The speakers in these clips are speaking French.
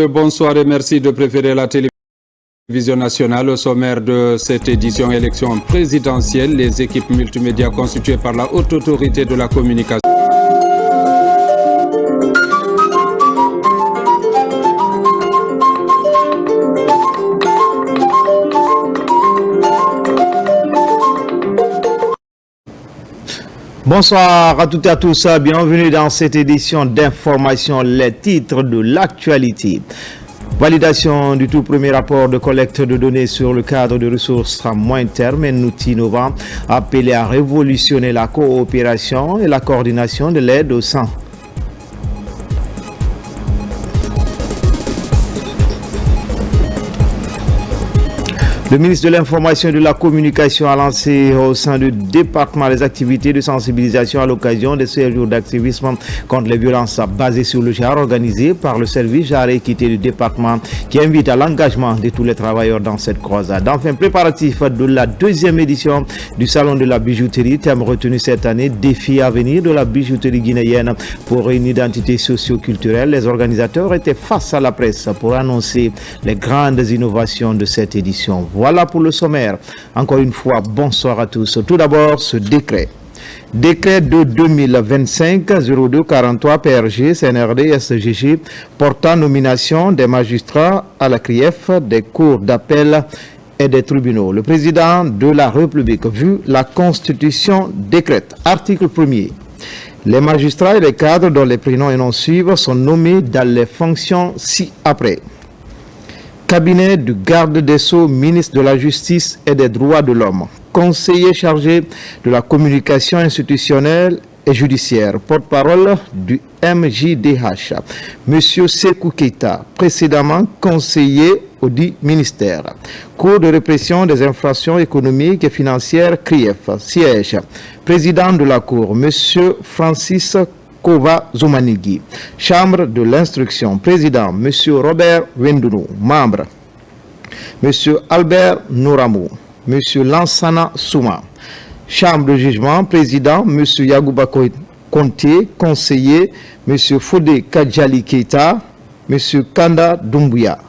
Bonsoir et merci de préférer la télévision nationale. Au sommaire de cette édition élection présidentielle, les équipes multimédia constituées par la haute autorité de la communication. Bonsoir à toutes et à tous, bienvenue dans cette édition d'information, les titres de l'actualité. Validation du tout premier rapport de collecte de données sur le cadre de ressources à moyen terme, un outil innovant appelé à révolutionner la coopération et la coordination de l'aide au sang. Le ministre de l'Information et de la Communication a lancé au sein du département des activités de sensibilisation à l'occasion de ce jour d'activisme contre les violences basées sur le genre organisé par le service genre et équité du département qui invite à l'engagement de tous les travailleurs dans cette croisade. Enfin, préparatif de la deuxième édition du Salon de la bijouterie, thème retenu cette année, défi à venir de la bijouterie guinéenne pour une identité socio-culturelle. Les organisateurs étaient face à la presse pour annoncer les grandes innovations de cette édition. Voilà pour le sommaire. Encore une fois, bonsoir à tous. Tout d'abord, ce décret. Décret de 2025-0243 PRG, CNRD, SGG, portant nomination des magistrats à la CRIEF, des cours d'appel et des tribunaux. Le président de la République, vu la Constitution, décrète. Article 1er. Les magistrats et les cadres dont les prénoms et noms suivent sont nommés dans les fonctions ci-après. Cabinet du garde des Sceaux, ministre de la Justice et des Droits de l'Homme, conseiller chargé de la communication institutionnelle et judiciaire, porte-parole du MJDH, M. Sekou Keita, précédemment conseiller au dit ministère. Cour de répression des infractions économiques et financières, CRIEF, siège. Président de la Cour, M. Francis Kova Zoumanigui. Chambre de l'instruction, président, M. Robert Wendounou. Membre, M. Albert Nouramou, M. Lansana Souma. Chambre de jugement, président, M. Yagouba Konté. Conseiller, M. Fodé Kadjali Keita, M. Kanda Doumbouya.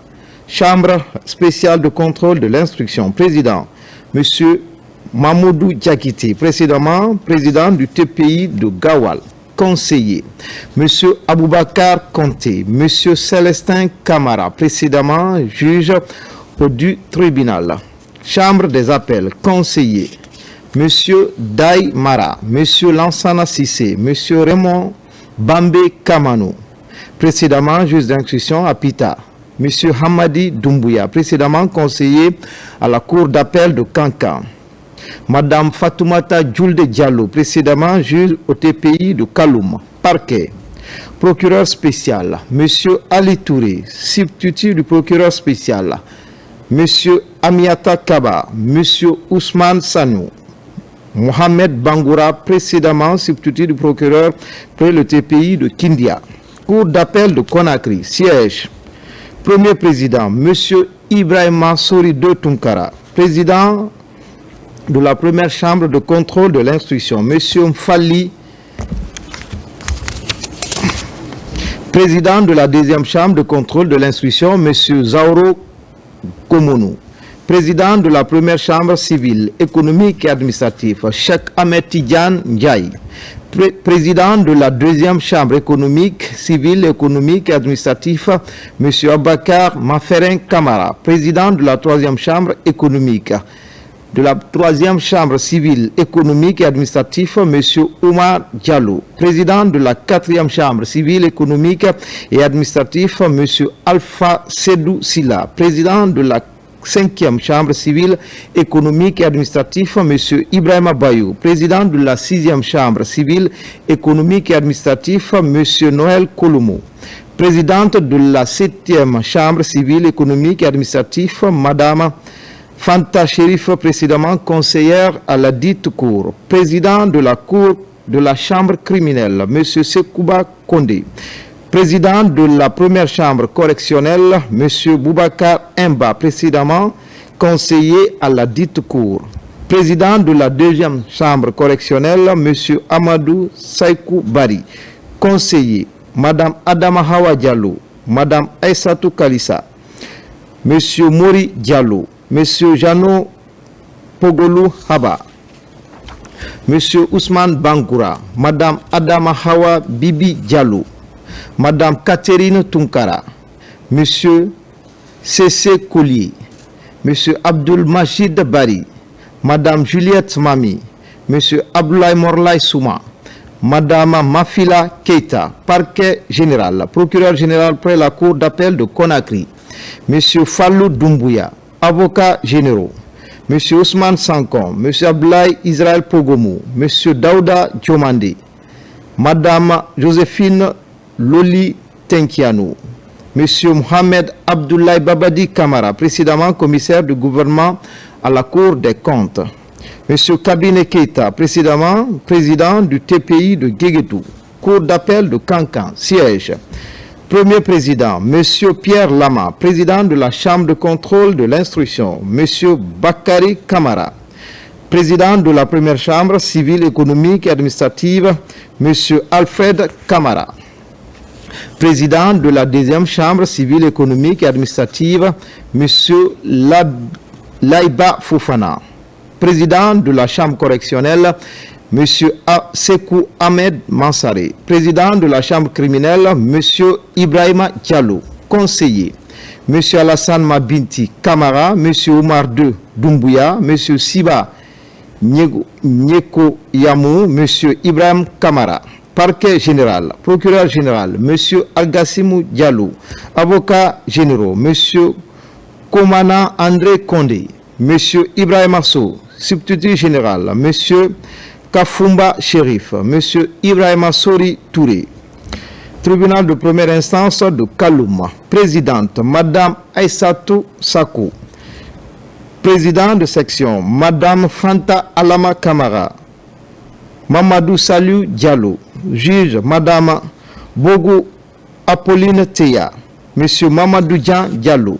Chambre spéciale de contrôle de l'instruction, président, M. Mamoudou Diakité, précédemment président du TPI de Gawal. Conseiller, M. Aboubakar Konté, M. Célestin Kamara, précédemment juge du tribunal. Chambre des appels, conseiller, M. Daï Mara, M. Lansana Sissé, M. Raymond Bambé Kamanou, précédemment juge d'instruction à Pita. M. Hamadi Doumbouya, précédemment conseiller à la cour d'appel de Kankan. Madame Fatoumata Djoulde Diallo, précédemment juge au TPI de Kaloum, parquet. Procureur spécial, M. Ali Touré, substitut du procureur spécial, M. Amiata Kaba, M. Ousmane Sanou, Mohamed Bangoura, précédemment substitut du procureur près le TPI de Kindia. Cour d'appel de Conakry, siège. Premier président, M. Ibrahima Sori de Tunkara, président de la première chambre de contrôle de l'instruction, M. Mfali, président de la deuxième chambre de contrôle de l'instruction, M. Zauro Komounou, président de la première chambre civile, économique et administrative, Cheikh Ahmed Tidjane Ndiaye, président de la deuxième chambre économique, civile, économique et administrative, M. Abakar Maferin Kamara, président de la troisième chambre économique, de la troisième chambre civile, économique et administrative, M. Oumar Diallo, président de la quatrième chambre civile, économique et administrative, M. Alpha Sedou Silla, président de la cinquième chambre civile, économique et administrative, M. Ibrahima Bayou, président de la sixième chambre civile, économique et administrative, M. Noël Koloumou, présidente de la septième chambre civile, économique et administrative, Madame Fanta Chérif, précédemment conseillère à la dite cour, président de la cour de la chambre criminelle, M. Sekouba Kondé, président de la première chambre correctionnelle, M. Boubacar Mba, précédemment conseiller à la dite cour, président de la deuxième chambre correctionnelle, M. Amadou Saïkou Bari, conseiller, Madame Adama Hawa Diallo, Madame Aïssatou Kalissa, Monsieur Mori Diallo, Monsieur Jano Pogolou Haba, Monsieur Ousmane Bangoura, Madame Adama Hawa Bibi Diallo, Madame Catherine Tunkara, Monsieur Cessé Collier, Monsieur Abdul Majid Bari, Madame Juliette Mami, Monsieur Abdoulaye Morlaye Souma, Madame Mafila Keita, parquet général, procureur général près la cour d'appel de Conakry, Monsieur Fallou Doumbouya, avocats généraux, Monsieur Ousmane Sankon, Monsieur Abdoulaye Israël Pogomou, Monsieur Daouda Diomandé, Madame Joséphine Loli Tenkianou, Monsieur Mohamed Abdoulaye Babadi Kamara, précédemment commissaire du gouvernement à la Cour des comptes, Monsieur Kabine Keita, précédemment président du TPI de Guéguétou, Cour d'appel de Kankan, siège. Premier président, Monsieur Pierre Lama, président de la Chambre de contrôle de l'instruction, Monsieur Bakary Kamara, président de la première Chambre civile, économique et administrative, Monsieur Alfred Kamara, président de la deuxième Chambre civile, économique et administrative, Monsieur Laïba Foufana, président de la Chambre correctionnelle, M. Sekou Ahmed Mansaré, président de la Chambre criminelle, M. Ibrahima Diallo, conseiller, M. Alassane Mabinti Kamara, M. Oumar II Doumbouya, M. Siba Nyeko Yamou, M. Ibrahim Kamara, parquet général, procureur général, M. Algassimou Diallo, avocats généraux, M. Komana André Kondé, M. Ibrahim Asso, substitut général, M. Kafumba Chérif, M. Ibrahima Sori Touré, tribunal de première instance de Kaloum, présidente, Madame Aïssatou Sakou, président de section, Madame Fanta Alama Kamara, Mamadou Salou Diallo, juge, Madame Bogo Apolline Teya, M. Mamadou Djan Diallo,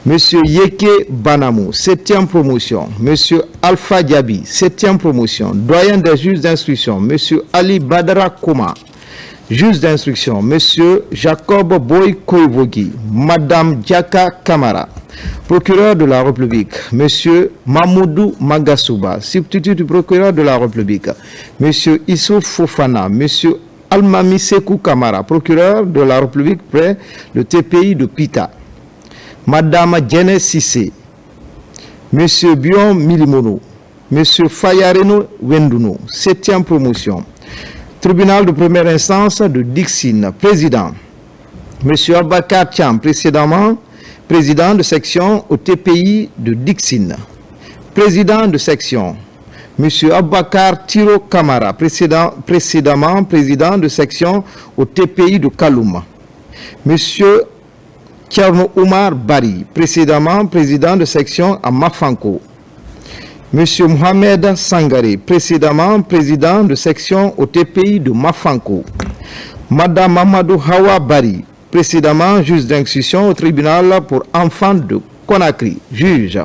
Monsieur Yeke Banamou, 7e promotion. Monsieur Alpha Diaby, 7e promotion. Doyen des juges d'instruction. Monsieur Ali Badara Koma, juge d'instruction. Monsieur Jacob Boy Koivogi. Madame Diaka Kamara, procureur de la République. Monsieur Mamoudou Magasouba, substitut du procureur de la République. Monsieur Issouf Fofana. Monsieur Almami Sekou Kamara, procureur de la République près le TPI de Pita. Madame Djene Sissé, Monsieur Bion Milimono, Monsieur Fayareno Wenduno, 7e promotion. Tribunal de première instance de Dixine, président. Monsieur Abakar Cham, précédemment président de section au TPI de Dixine. Président de section, Monsieur Abakar Tiro Kamara, précédemment président de section au TPI de Kaloum. Monsieur Tcherno Oumar Bari, précédemment président de section à Mafanko. Monsieur Mohamed Sangare, précédemment président de section au TPI de Mafanko. Madame Mamadou Hawa Bari, précédemment juge d'instruction au tribunal pour enfants de Conakry, juge.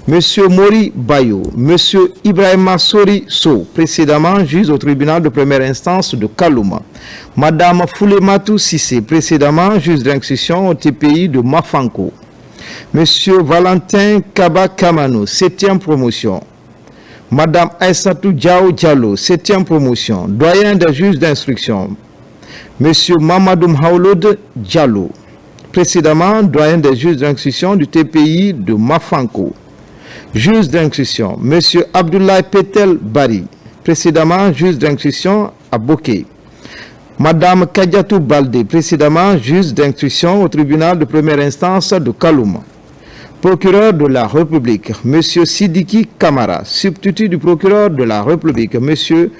Monsieur Mori Bayo, Monsieur Ibrahima Sori So, précédemment juge au tribunal de première instance de Kaloum. Madame Foulematou Sissé, précédemment juge d'instruction au TPI de Mafanko. Monsieur Valentin Kaba Kamano, 7e promotion. Madame Aïssatou Diao Diallo, 7e promotion, doyen des juges d'instruction. Monsieur Mamadou Mhaouloud Diallo, précédemment doyen des juges d'instruction du TPI de Mafanko. Juge d'instruction, Monsieur Abdoulaye Petel Bari, précédemment juge d'instruction à Boké. Madame Kadiatou Baldé, précédemment juge d'instruction au tribunal de première instance de Kaloum. Procureur de la République, Monsieur Sidiki Kamara, substitut du procureur de la République, Monsieur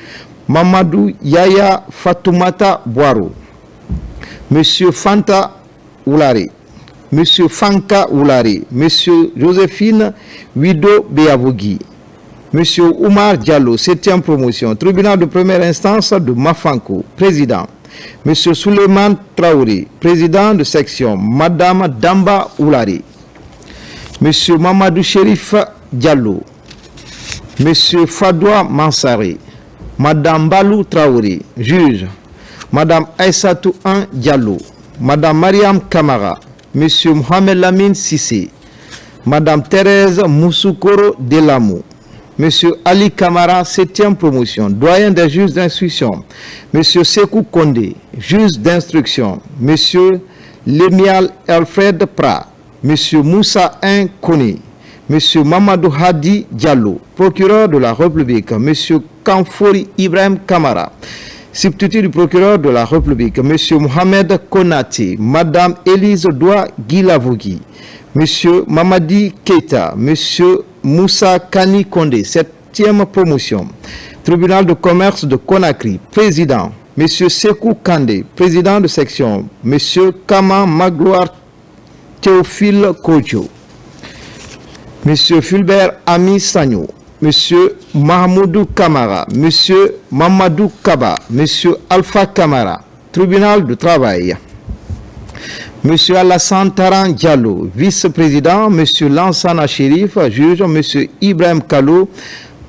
Mamadou Yaya Fatoumata Boiro, Monsieur Fanta Oulari, Monsieur Fanka Oulari, Monsieur Joséphine Wido Beavogi, Monsieur Oumar Diallo, 7e promotion, tribunal de première instance de Mafanko, président. Monsieur Souleymane Traoré, président de section, Madame Damba Oulari, Monsieur Mamadou Chérif Diallo, Monsieur Fadoua Mansaré, Madame Balou Traoré, juge, Madame Aïssatou An Diallo, Madame Mariam Kamara, Monsieur Mohamed Lamine Sissé, Madame Thérèse Moussoukoro Delamou, Monsieur Ali Kamara, 7e promotion, doyen des juges d'instruction, Monsieur Sekou Kondé, juge d'instruction, Monsieur Lemial Alfred Pra, Monsieur Moussa Nkoni, Monsieur Mamadou Hadi Diallo, procureur de la République, Monsieur Kamfori Ibrahim Kamara, substitut du procureur de la République, Monsieur Mohamed Konati, Madame Élise Doua Guilavogui, Monsieur Mamadi Keita, Monsieur Moussa Kani Kondé, 7e promotion, tribunal de commerce de Conakry, président, Monsieur Sekou Kandé, président de section, Monsieur Kama Magloire Théophile Kodjo, Monsieur Fulbert Ami Sagno, Monsieur Mahmoudou Kamara, Monsieur Mamadou Kaba, Monsieur Alpha Kamara, tribunal de travail. Monsieur Alassane Taran Diallo, vice-président, Monsieur Lansana Chérif, juge, Monsieur Ibrahim Kalou,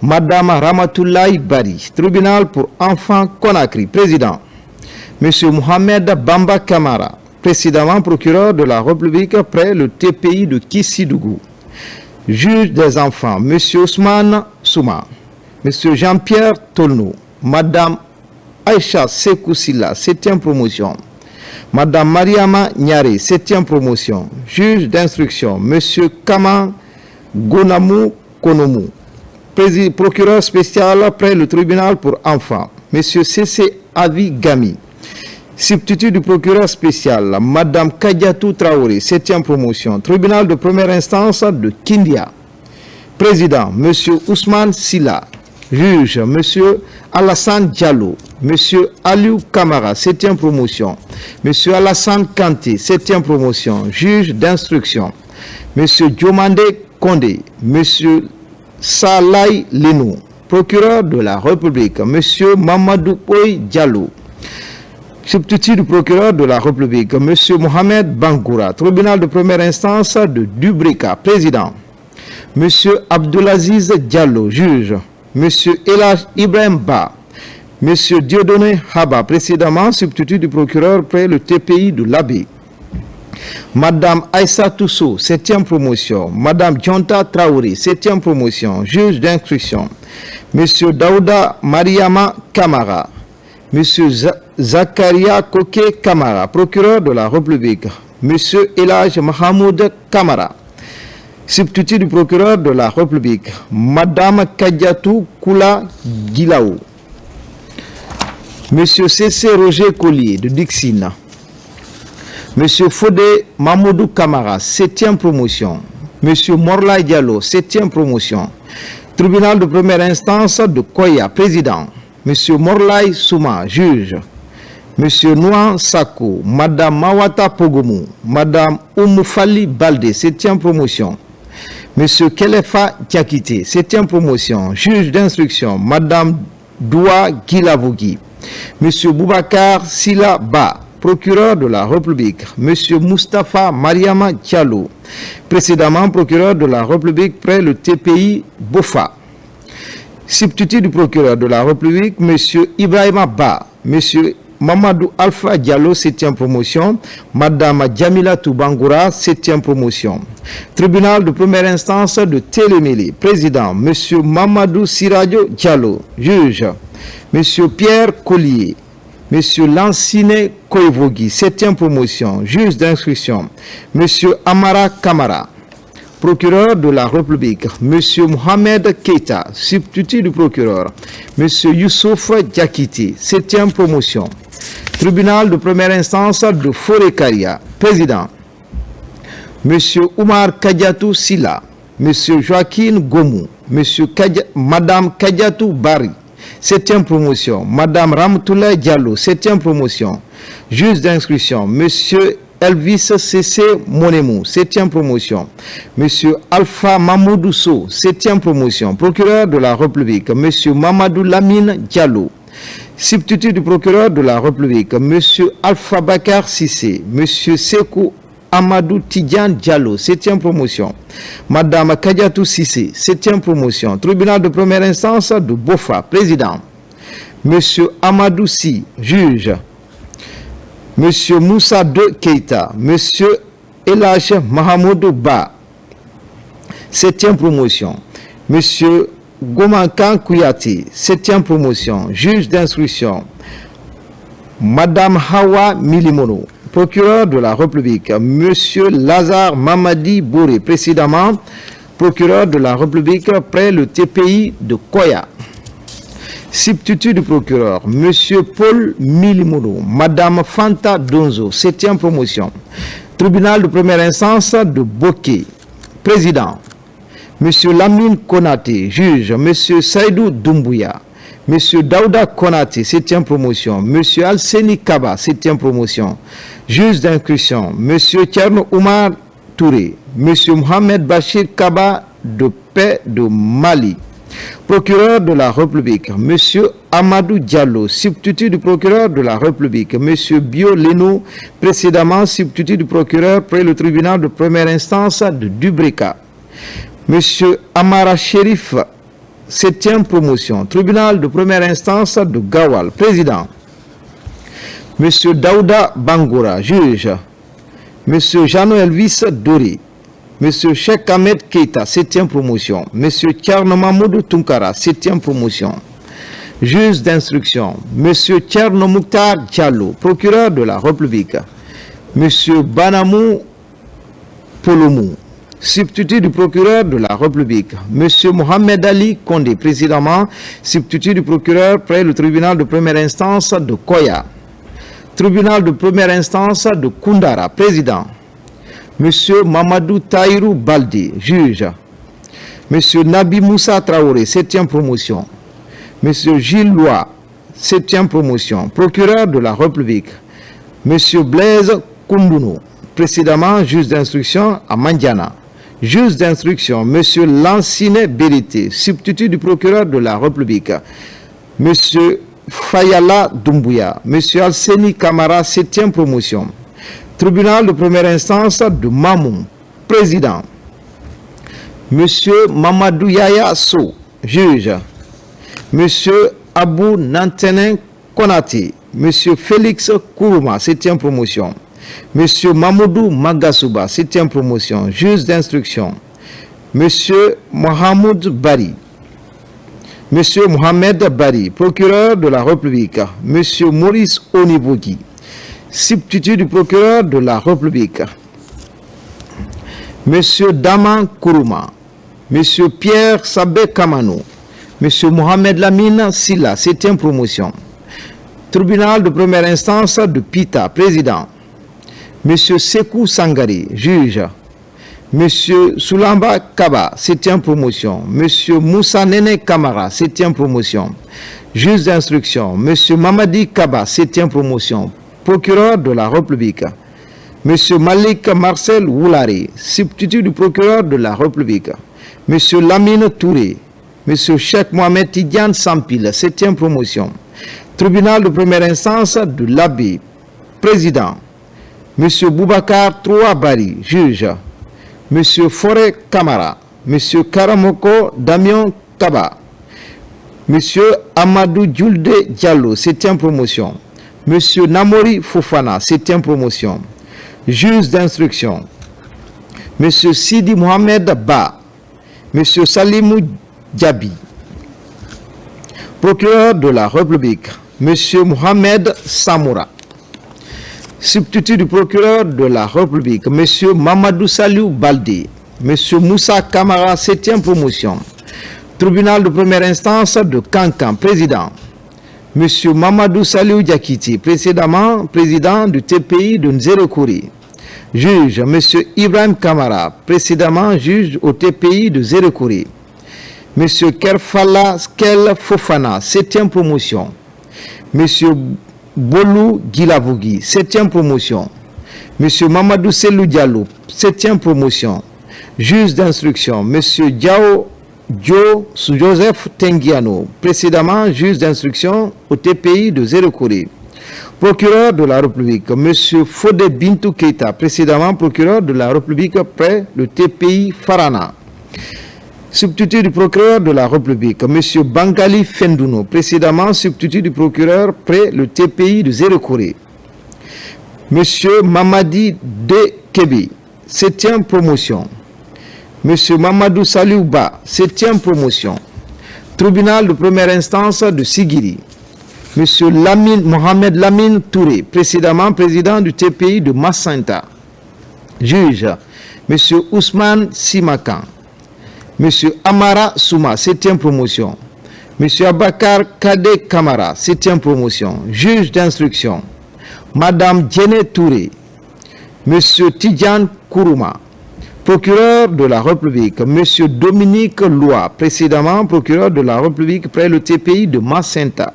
Madame Ramatoulaye Bari, tribunal pour enfants Conakry, président. Monsieur Mohamed Bamba Kamara, précédemment procureur de la République près le TPI de Kissidougou. Juge des enfants, Monsieur Ousmane Souma, Monsieur Jean-Pierre Tolno, Madame Aïcha Sekoussila, 7e promotion. Madame Mariama Nyare, 7e promotion. Juge d'instruction, Monsieur Kama Gonamou Konomou, procureur spécial près le tribunal pour enfants. Monsieur C.C. Avi Gami, substitut du procureur spécial, Madame Kadiatou Traoré, 7e promotion, tribunal de première instance de Kindia. Président, Monsieur Ousmane Silla. Juge, Monsieur Alassane Diallo, Monsieur Aliou Kamara, 7e promotion, Monsieur Alassane Kanté, 7e promotion, juge d'instruction, Monsieur Diomande Kondé, Monsieur Salai Lenou, procureur de la République, Monsieur Mamadou Oy Diallo, substitut du procureur de la République, Monsieur Mohamed Bangoura, tribunal de première instance de Dubrika, président, Monsieur Abdelaziz Diallo, juge, Monsieur Elaj Ibrahim Ba, Monsieur Dieudonné Haba, précédemment substitut du procureur près le TPI de l'Abbé, Madame Aïssa Tousso, 7e promotion, Madame Djonta Traoré, 7e promotion, juge d'instruction, Monsieur Daouda Mariama Kamara, Monsieur Zakaria Koké Kamara, procureur de la République, Monsieur Elaj Mahamoud Kamara, substitut du procureur de la République, Madame Kadiatou Koula Gilaou, Monsieur C.C. Roger Collier de Dixina, Monsieur Fodé Mamoudou Kamara, 7e promotion, Monsieur Morla Diallo, 7e promotion, tribunal de première instance de Koya, président, Monsieur Morlaï Souma, juge, Monsieur Nouan Sako, Madame Mawata Pogomou, Madame Oumoufali Balde, 7e promotion, Monsieur Kelefa Diakité, 7e promotion, juge d'instruction, Madame Doua Guilavogui, Monsieur Boubacar Sila Ba, procureur de la République, Monsieur Moustapha Mariama Diallo, précédemment procureur de la République près le TPI Bofa. Substitut du procureur de la République, Monsieur Ibrahima Ba, Monsieur Mamadou Alpha Diallo, 7e promotion, Madame Djamila Toubangoura, 7e promotion. Tribunal de première instance de Télémélé, président, Monsieur Mamadou Siradio Diallo, juge, Monsieur Pierre Collier, Monsieur Lansine Koevogui, 7e promotion, juge d'instruction, Monsieur Amara Kamara, procureur de la République, Monsieur Mohamed Keita, substitut du procureur, Monsieur Youssouf Diakité, 7e promotion, tribunal de première instance de Forekaria, président, Monsieur Oumar Kadiatou Silla, Monsieur Joaquin Gomou, Madame Kadiatou Bari, 7e promotion, Madame Ramtoulaye Diallo, 7e promotion, juge d'instruction, Monsieur Elvis C.C. Monemou, 7e promotion, Monsieur Alpha Mamoudousso, 7e promotion, procureur de la République, Monsieur Mamadou Lamine Diallo, substitut du procureur de la République, Monsieur Alpha Bakar Sissé, Monsieur Sekou Amadou Tidjan Diallo, 7e promotion, Madame Kadiatou Sissé, 7e promotion, tribunal de première instance de Bofa, président, Monsieur Amadou Si, juge, M. Moussa De Keita, M. Elhaj Mahamoudou Ba, 7e promotion. M. Gomankan Kouyati, 7e promotion, juge d'instruction. Madame Hawa Milimono, procureur de la République. M. Lazare Mamadi Bouré, précédemment procureur de la République près le TPI de Koya. Substitut du procureur, M. Paul Milimono, Madame Fanta Donzo, 7e promotion. Tribunal de première instance de Boké, président. M. Lamine Konaté, juge. M. Saïdou Doumbouya. M. Daouda Konaté, 7e promotion. M. Alseni Kaba, 7e promotion. Juge d'instruction. M. Tcherno Oumar Touré. M. Mohamed Bachir Kaba de paix de Mali. Procureur de la République. M. Amadou Diallo, substitut du procureur de la République. M. Bio Leno, précédemment substitut du procureur près le tribunal de première instance de Dubreka. M. Amara Sherif, 7e promotion, tribunal de première instance de Gawal, président. M. Daouda Bangoura, juge. M. Jano Elvis Dori. M. Cheikh Ahmed Keita, 7e promotion. M. Tcherno Mamoudou Tunkara, 7e promotion. Juge d'instruction. M. Tcherno Mouktar Diallo, procureur de la République. M. Banamou Polomou, substitut du procureur de la République. M. Mohamed Ali Kondé, précédemment substitut du procureur près le tribunal de première instance de Koya. Tribunal de première instance de Koundara, président. M. Mamadou Taïrou Baldi, juge. M. Nabi Moussa Traoré, 7e promotion. M. Gilles Lois, 7e promotion, procureur de la République. M. Blaise Koundounou, précédemment juge d'instruction à Mandiana. Juge d'instruction, M. Lansine Berité, substitut du procureur de la République. M. Fayala Doumbouya, M. Alseni Kamara, 7e promotion. Tribunal de première instance de Mamoun, président. M. Mamadou Yaya So, juge. M. Abou Nantenen Konati, M. Félix Kourouma, 7e promotion. M. Mamoudou Magasouba, 7e promotion, juge d'instruction. M. Mohamed Bari. M. Mohamed Bari, procureur de la République. M. Maurice Onibouki, substitut du procureur de la République. M. Daman Kourouma. M. Pierre Sabé Kamano. M. Mohamed Lamine Silla, 7e promotion. Tribunal de première instance de Pita, président. M. Sekou Sangari, juge. M. Soulamba Kaba, 7e promotion. M. Moussa Nene Kamara, 7e promotion. Juge d'instruction. M. Mamadi Kaba, 7e promotion. Procureur de la République. M. Malik Marcel Woulari, substitut du procureur de la République. M. Lamine Touré. M. Cheikh Mohamed Tidiane Sampil, 7e promotion. Tribunal de première instance de l'Abbé, président. M. Boubacar Trouabari, juge. M. Forêt Kamara. M. Karamoko Damion Kaba. M. Amadou Djoulde Diallo, 7e promotion. M. Namori Fofana, 7e promotion. Juge d'instruction. M. Sidi Mohamed Ba. M. Salimou Diaby. Procureur de la République. M. Mohamed Samoura. Substitut du procureur de la République. M. Mamadou Saliou Baldi. M. Moussa Kamara, 7e promotion. Tribunal de première instance de Kankan, président. M. Mamadou Saliou Diakiti, précédemment président du TPI de Nzerekouri. Juge, M. Ibrahim Kamara, précédemment juge au TPI de Nzerekouri. M. Kerfala Skel Fofana, 7e promotion. M. Bolou Gilavogui, 7e promotion. M. Mamadou Selou Diallo, 7e promotion. Juge d'instruction, M. Diao Joseph Tengiano, précédemment juge d'instruction au TPI de Nzerekouri. Procureur de la République, M. Fodé Bintou Keita, précédemment procureur de la République près le TPI Farana. Substitut du procureur de la République, M. Bangali Fendouno, précédemment substitut du procureur près le TPI de Nzerekouri. Monsieur Mamadi Dekebi, 7e promotion. Monsieur Mamadou Saliouba, 7e promotion. Tribunal de première instance de Sigiri. Monsieur Mohamed Lamine Touré, précédemment président du TPI de Massinta. Juge, Monsieur Ousmane Simakan. Monsieur Amara Souma, 7e promotion. Monsieur Abakar Kade Kamara, 7e promotion. Juge d'instruction, Madame Djene Touré. Monsieur Tidjane Kourouma. Procureur de la République, Monsieur Dominique Loa, précédemment procureur de la République près le TPI de Massinta.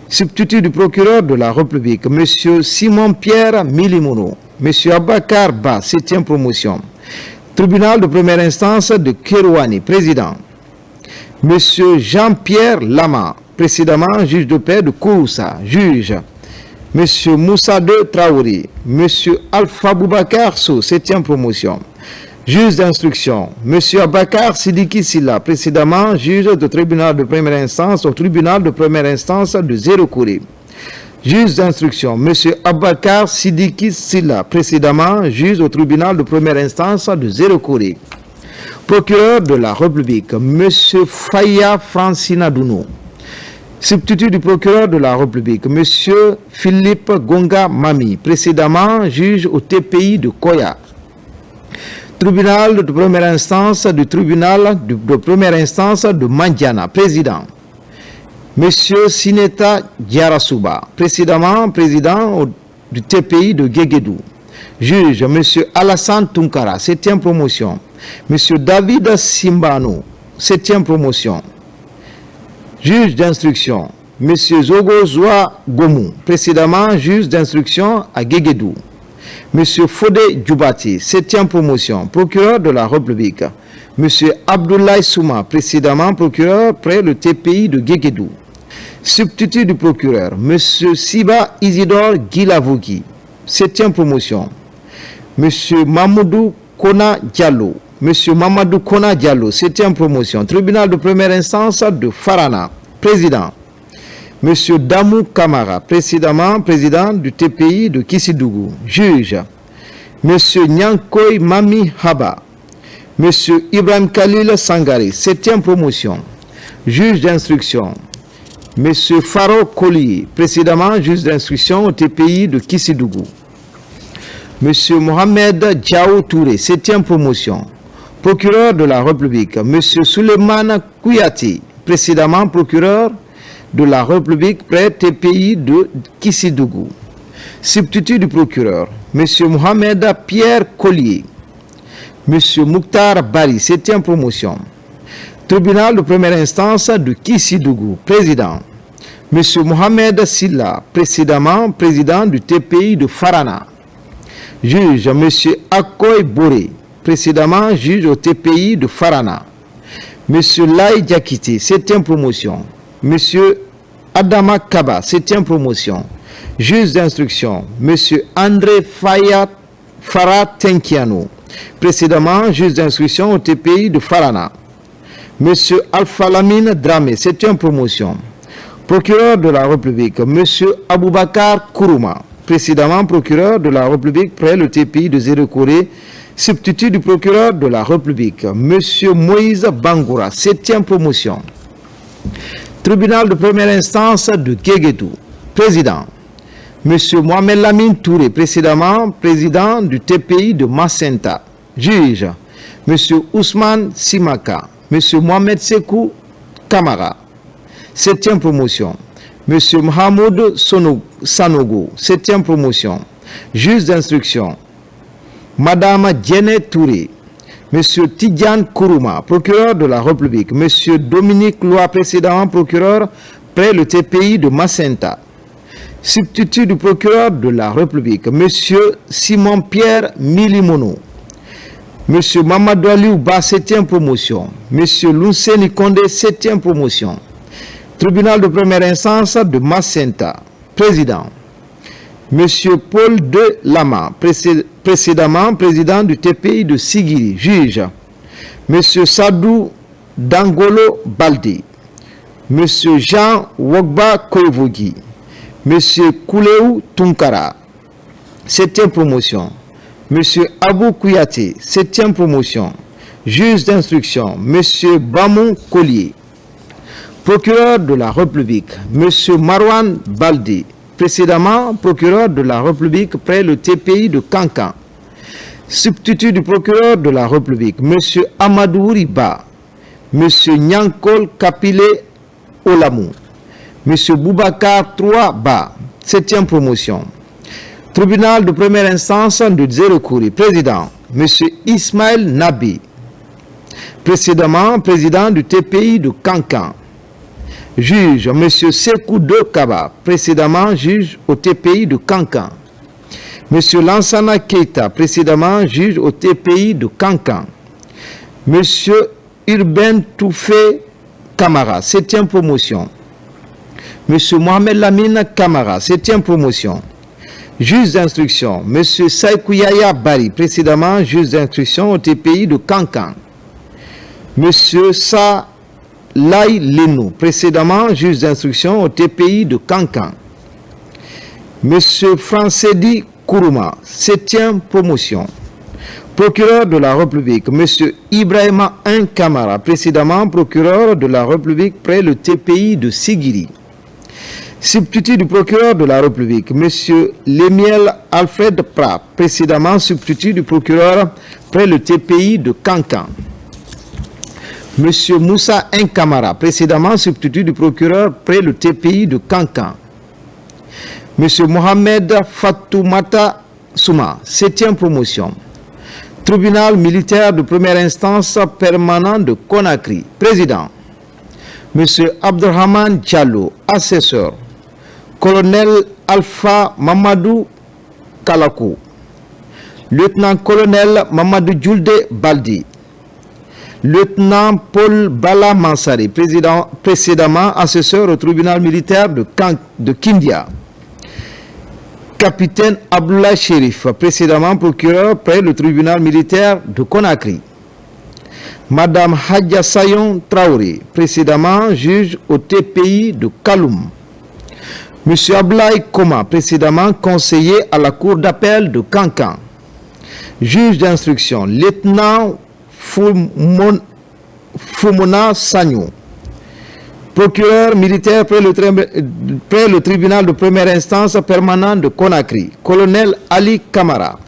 Substitut du procureur de la République, Monsieur Simon-Pierre Milimono. Monsieur Abakar Ba, 7e promotion. Tribunal de première instance de Kérouani, président. Monsieur Jean-Pierre Lama, précédemment juge de paix de Kouroussa, juge. Monsieur Moussa De Traoré, Monsieur Alpha Boubacar So, 7e promotion. Juge d'instruction, Monsieur Abakar Sidiki Silla, précédemment juge de tribunal de première instance au tribunal de première instance de Zéro-Kouré. Juge d'instruction, Monsieur Abakar Sidiki Silla, précédemment juge au tribunal de première instance de Zéro-Kouré. Procureur de la République, Monsieur Faya Francina Dounou. Substitut du procureur de la République, Monsieur Philippe Gonga Mami, précédemment juge au TPI de Koya. Tribunal de première instance du tribunal de première instance de Mandiana, président. Monsieur Sineta Diarasuba, précédemment président du TPI de Guéguédou. Juge, Monsieur Alassane Tunkara, 7e promotion. Monsieur David Simbano, 7e promotion. Juge d'instruction, Monsieur Zogo Zoua Gomou, précédemment juge d'instruction à Guéguédou. Monsieur Fodé Djoubati, 7e promotion, procureur de la République. Monsieur Abdoulaye Souma, précédemment procureur près le TPI de Guéguédou. Substitut du procureur, Monsieur Siba Isidore Guilavogui, 7e promotion. Monsieur Mamadou Kona Diallo, Monsieur Mamadou Kona Diallo, 7e promotion. Tribunal de première instance de Farana, président. Monsieur Damou Kamara, précédemment président du TPI de Kissidougou, juge. Monsieur Nyankoy Mami Haba. Monsieur Ibrahim Khalil Sangari, 7e promotion. Juge d'instruction, Monsieur Faro Koli, précédemment juge d'instruction au TPI de Kissidougou. Monsieur Mohamed Diao Touré, 7e promotion. Procureur de la République, Monsieur Souleymane Kouyati, précédemment procureur de la République près TPI de Kissidougou. Substitut du procureur, Monsieur Mohamed Pierre Collier. Monsieur Mouktar Bari, 7e promotion. Tribunal de première instance de Kissidougou, président. Monsieur Mohamed Silla, précédemment président du TPI de Farana. Juge, Monsieur Akoy Boré, précédemment juge au TPI de Farana. Monsieur Lai Diakité, 7e promotion. Monsieur Adama Kaba, 7e promotion. Juge d'instruction, Monsieur André Farah Tenkiano, précédemment juge d'instruction au TPI de Farana. Monsieur Alpha Lamine Dramé, 7e promotion. Procureur de la République, Monsieur Aboubakar Kourouma, précédemment procureur de la République près le TPI de Zéro-Kouré. Substitut du procureur de la République, Monsieur Moïse Bangoura, 7e promotion. Tribunal de première instance de Guéguédou, président. Monsieur Mohamed Lamine Touré, précédemment président du TPI de Massinta. Juge, Monsieur Ousmane Simaka, Monsieur Mohamed Sekou Kamara, 7e promotion. Monsieur Mohamed Sanogo, 7e promotion. Juge d'instruction, Madame Djene Touré. Monsieur Tidjane Kourouma, procureur de la République. Monsieur Dominique Loa, précédemment procureur près le TPI de Massinta. Substitut du procureur de la République, Monsieur Simon-Pierre Milimono. Monsieur Mamadou Aliou Ba, 7e promotion. Monsieur Lunseni Kondé, 7e promotion. Tribunal de première instance de Massinta, président. Monsieur Paul De Lama, précédemment président du TPI de Sigiri, juge. Monsieur Sadou Dangolo Baldi. Monsieur Jean Wogba Koevogi. Monsieur Kouleou Tunkara, 7e promotion. Monsieur Abou Kouyaté, 7e promotion. Juge d'instruction, Monsieur Bamon Collier. Procureur de la République, Monsieur Marwan Baldé, précédemment procureur de la République près le TPI de Kankan. Substitut du procureur de la République, Monsieur Amadou Riba, Monsieur Nyankol Kapile Olamou, Monsieur Boubacar 3Ba, 7e promotion. Tribunal de première instance de Dzerekouri, président, Monsieur Ismaël Nabi, précédemment président du TPI de Kankan. Juge, M. Sekou De Kaba, précédemment juge au TPI de Kankan. M. Lansana Keita, précédemment juge au TPI de Kankan. M. Urbain Toufé Kamara, 7e promotion. M. Mohamed Lamine Kamara, 7e promotion. Juge d'instruction, M. Saïkouyaya Bari, précédemment juge d'instruction au TPI de Kankan. M. Sa Lai Lenou, précédemment juge d'instruction au TPI de Kankan. M. Francedi Kourouma, 7e promotion. Procureur de la République, M. Ibrahima Un Kamara, précédemment procureur de la République près le TPI de Sigiri. Substitut du procureur de la République, M. Lemiel Alfred Prat, précédemment substitut du procureur près le TPI de Kankan. M. Moussa Nkamara, précédemment substitut du procureur près le TPI de Kankan. M. Mohamed Fatoumata Souma, 7e promotion. Tribunal militaire de première instance permanent de Conakry, président. M. Abdelrahman Diallo, assesseur. Colonel Alpha Mamadou Kalakou. Lieutenant-colonel Mamadou Djoulde Baldi. Lieutenant Paul Bala Mansari, précédemment assesseur au tribunal militaire de Kindia. Capitaine Abdoulaye Chérif, précédemment procureur près le tribunal militaire de Conakry. Madame Hadja Sayon Traoré, précédemment juge au TPI de Kaloum. Monsieur Ablaye Koma, précédemment conseiller à la cour d'appel de Kankan. Juge d'instruction, lieutenant Fumona Sagno. Procureur militaire près le tribunal de première instance permanent de Conakry, colonel Ali Kamara.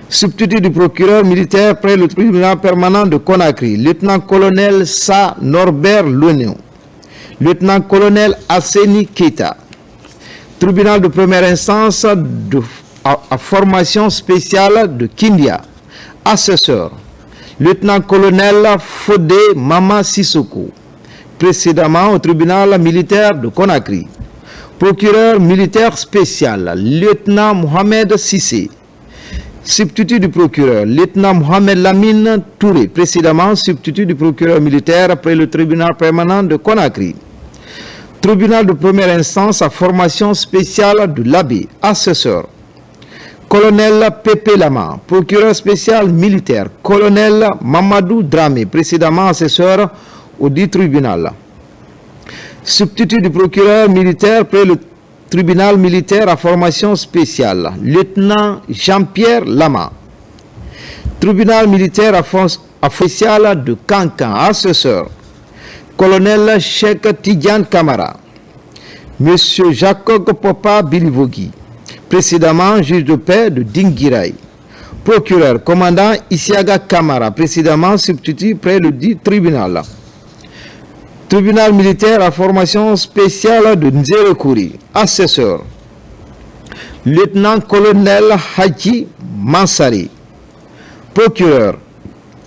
Substitut du procureur militaire près le tribunal permanent de Conakry, lieutenant-colonel Sa Norbert Luenio. Lieutenant-colonel Asseni Keita. Tribunal de première instance à formation spéciale de Kindia. Assesseur, lieutenant-colonel Fodé Mama Sissoko, précédemment au tribunal militaire de Conakry. Procureur militaire spécial, lieutenant Mohamed Sissé. Substitut du procureur, lieutenant Mohamed Lamine Touré, précédemment substitut du procureur militaire après le tribunal permanent de Conakry. Tribunal de première instance à formation spéciale de l'Abbé, assesseur. Colonel Pépé Lama, procureur spécial militaire. Colonel Mamadou Dramé, précédemment assesseur au dit tribunal. Substitut du procureur militaire près le tribunal militaire à formation spéciale, lieutenant Jean-Pierre Lama. Tribunal militaire à spécial de Kankan, assesseur. Colonel Cheikh Tidiane Kamara. Monsieur Jacob Popa Bilivogui, précédemment juge de paix de Dinguiraï. Procureur, commandant Isiaga Kamara, précédemment substitut près le dit tribunal. Tribunal militaire à formation spéciale de Nzerekouri, assesseur. Lieutenant-colonel Haji Mansari. Procureur,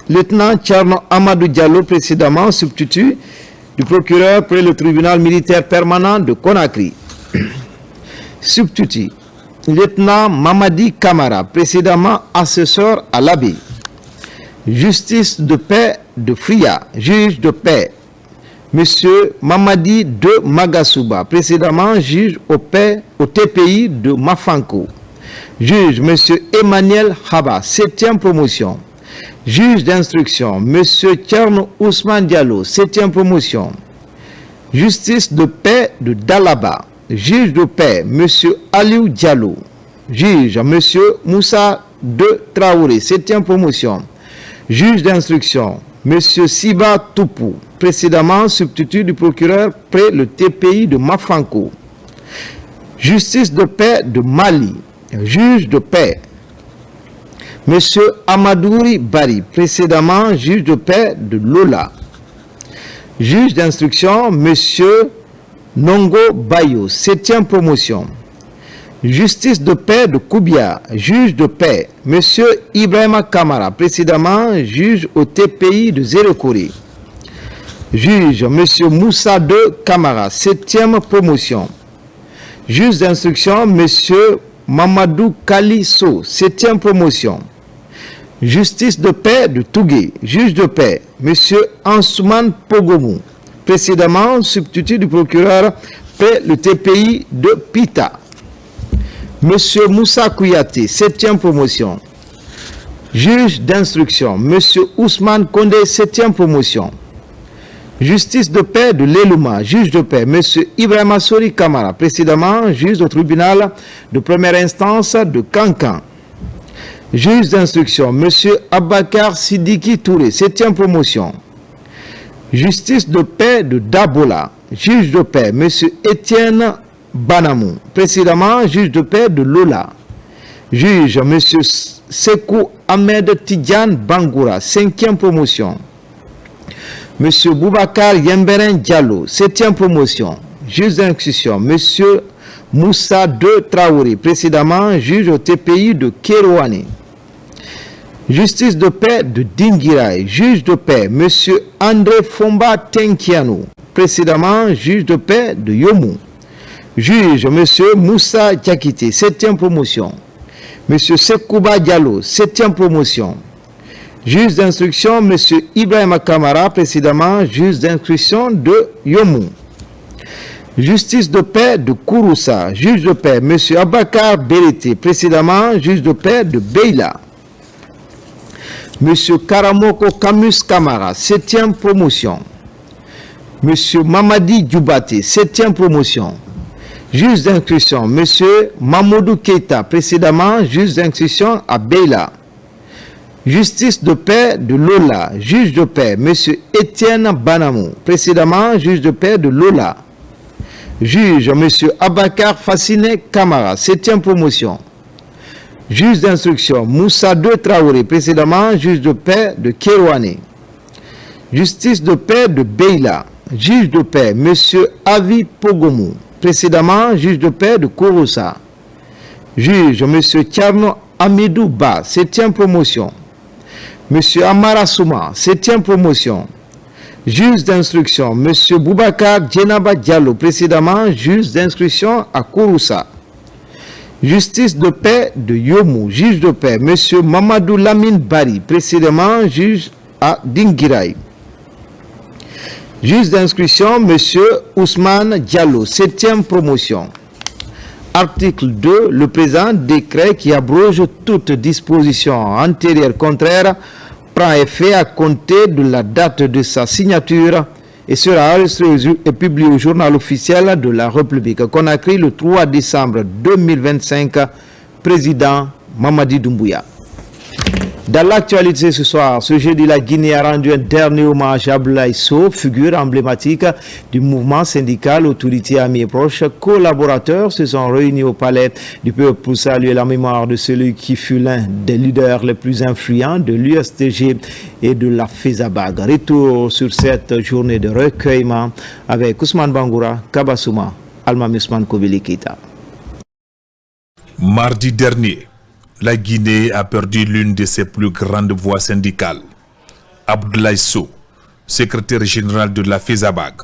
lieutenant Tcharno Amadou Diallo, précédemment substitut du procureur près le tribunal militaire permanent de Conakry. Substitut, lieutenant Mamadi Kamara, précédemment assesseur à l'Abbé. Justice de paix de Fria, juge de paix. Monsieur Mamadi de Magasuba, précédemment juge au TPI de Mafanko. Juge Monsieur Emmanuel Haba, 7e promotion. Juge d'instruction Monsieur Tcherno Ousmane Diallo, 7e promotion. Justice de paix de Dalaba. Juge de paix Monsieur Aliou Diallo. Juge, M. Moussa de Traoré, 7e promotion. Juge d'instruction, M. Siba Toupou, précédemment substitut du procureur près le TPI de Mafanko. Justice de paix de Mali, juge de paix, M. Amadouri Bari, précédemment juge de paix de Lola. Juge d'instruction, M. Nongo Bayo, 7e promotion. Justice de paix de Koubia, juge de paix, M. Ibrahima Kamara, précédemment juge au TPI de Zérekori. Juge, M. Moussa de Kamara, 7e promotion. Juge d'instruction, M. Mamadou Kaliso, 7e promotion. Justice de paix de Tougué, juge de paix, M. Ansouman Pogomou, précédemment substitut du procureur près le TPI de Pita. M. Moussa Kouyaté, 7e promotion. Juge d'instruction, M. Ousmane Kondé, 7e promotion. Justice de paix de l'Elouma, juge de paix, M. Ibrahima Sori Kamara, précédemment juge au tribunal de première instance de Kankan. Juge d'instruction, M. Abakar Sidiki Touré, 7e promotion. Justice de paix de Dabola, juge de paix, M. Étienne Banamou, précédemment juge de paix de Lola. Juge, M. Sekou Ahmed Tidjane Bangoura, 5e promotion. M. Boubacar Yemberen Diallo, 7e promotion. Juge d'instruction, M. Moussa de Traoré, précédemment juge au TPI de Kérouane. Justice de paix de Dinguiraï, juge de paix, M. André Fomba Tenkianou, précédemment juge de paix de Yomou. Juge, M. Moussa Diakité, 7e promotion. M. Sekouba Diallo, 7e promotion. Juge d'instruction, M. Ibrahima Kamara, précédemment juge d'instruction de Yomou. Justice de paix de Kouroussa, juge de paix, M. Abakar Berete, précédemment juge de paix de Beila. M. Karamoko Kamus Kamara, 7e promotion. M. Mamadi Djoubaté, 7e promotion. Juge d'instruction, M. Mamoudou Keita, précédemment juge d'instruction à Beila. Justice de paix de Lola, juge de paix, M. Étienne Banamou, précédemment juge de paix de Lola. Juge, M. Abakar Fassine Kamara, 7e promotion. Juge d'instruction, Moussa de Traoré, précédemment juge de paix de Kérouane. Justice de paix de Beila, juge de paix, M. Avi Pogomou, précédemment juge de paix de Kouroussa. Juge, M. Tcherno Amidou Ba, 7e promotion. M. Amara Souma, 7e promotion. Juge d'instruction, M. Boubacar Djenaba Diallo, précédemment juge d'instruction à Kouroussa. Justice de paix de Yomou, juge de paix, M. Mamadou Lamine Bari, précédemment juge à Dinguiraï. Juge d'instruction, M. Ousmane Diallo, 7e promotion. Article 2. Le présent décret qui abroge toute disposition antérieure contraire prend effet à compter de la date de sa signature et sera enregistré et publié au journal officiel de la République. Conakry le 3 décembre 2025. Président Mamadi Doumbouya. Dans l'actualité ce soir, ce jeudi, la Guinée a rendu un dernier hommage à Abdoulaye Sow, figure emblématique du mouvement syndical. Autorités, amis et proches collaborateurs se sont réunis au palais du peuple pour saluer la mémoire de celui qui fut l'un des leaders les plus influents de l'USTG et de la FESABAG. Retour sur cette journée de recueillement avec Ousmane Bangoura, Kabasouma, Almami Ousmane Kobili Keita. Mardi dernier, la Guinée a perdu l'une de ses plus grandes voix syndicales. Abdoulaye Sow, secrétaire général de la FESABAG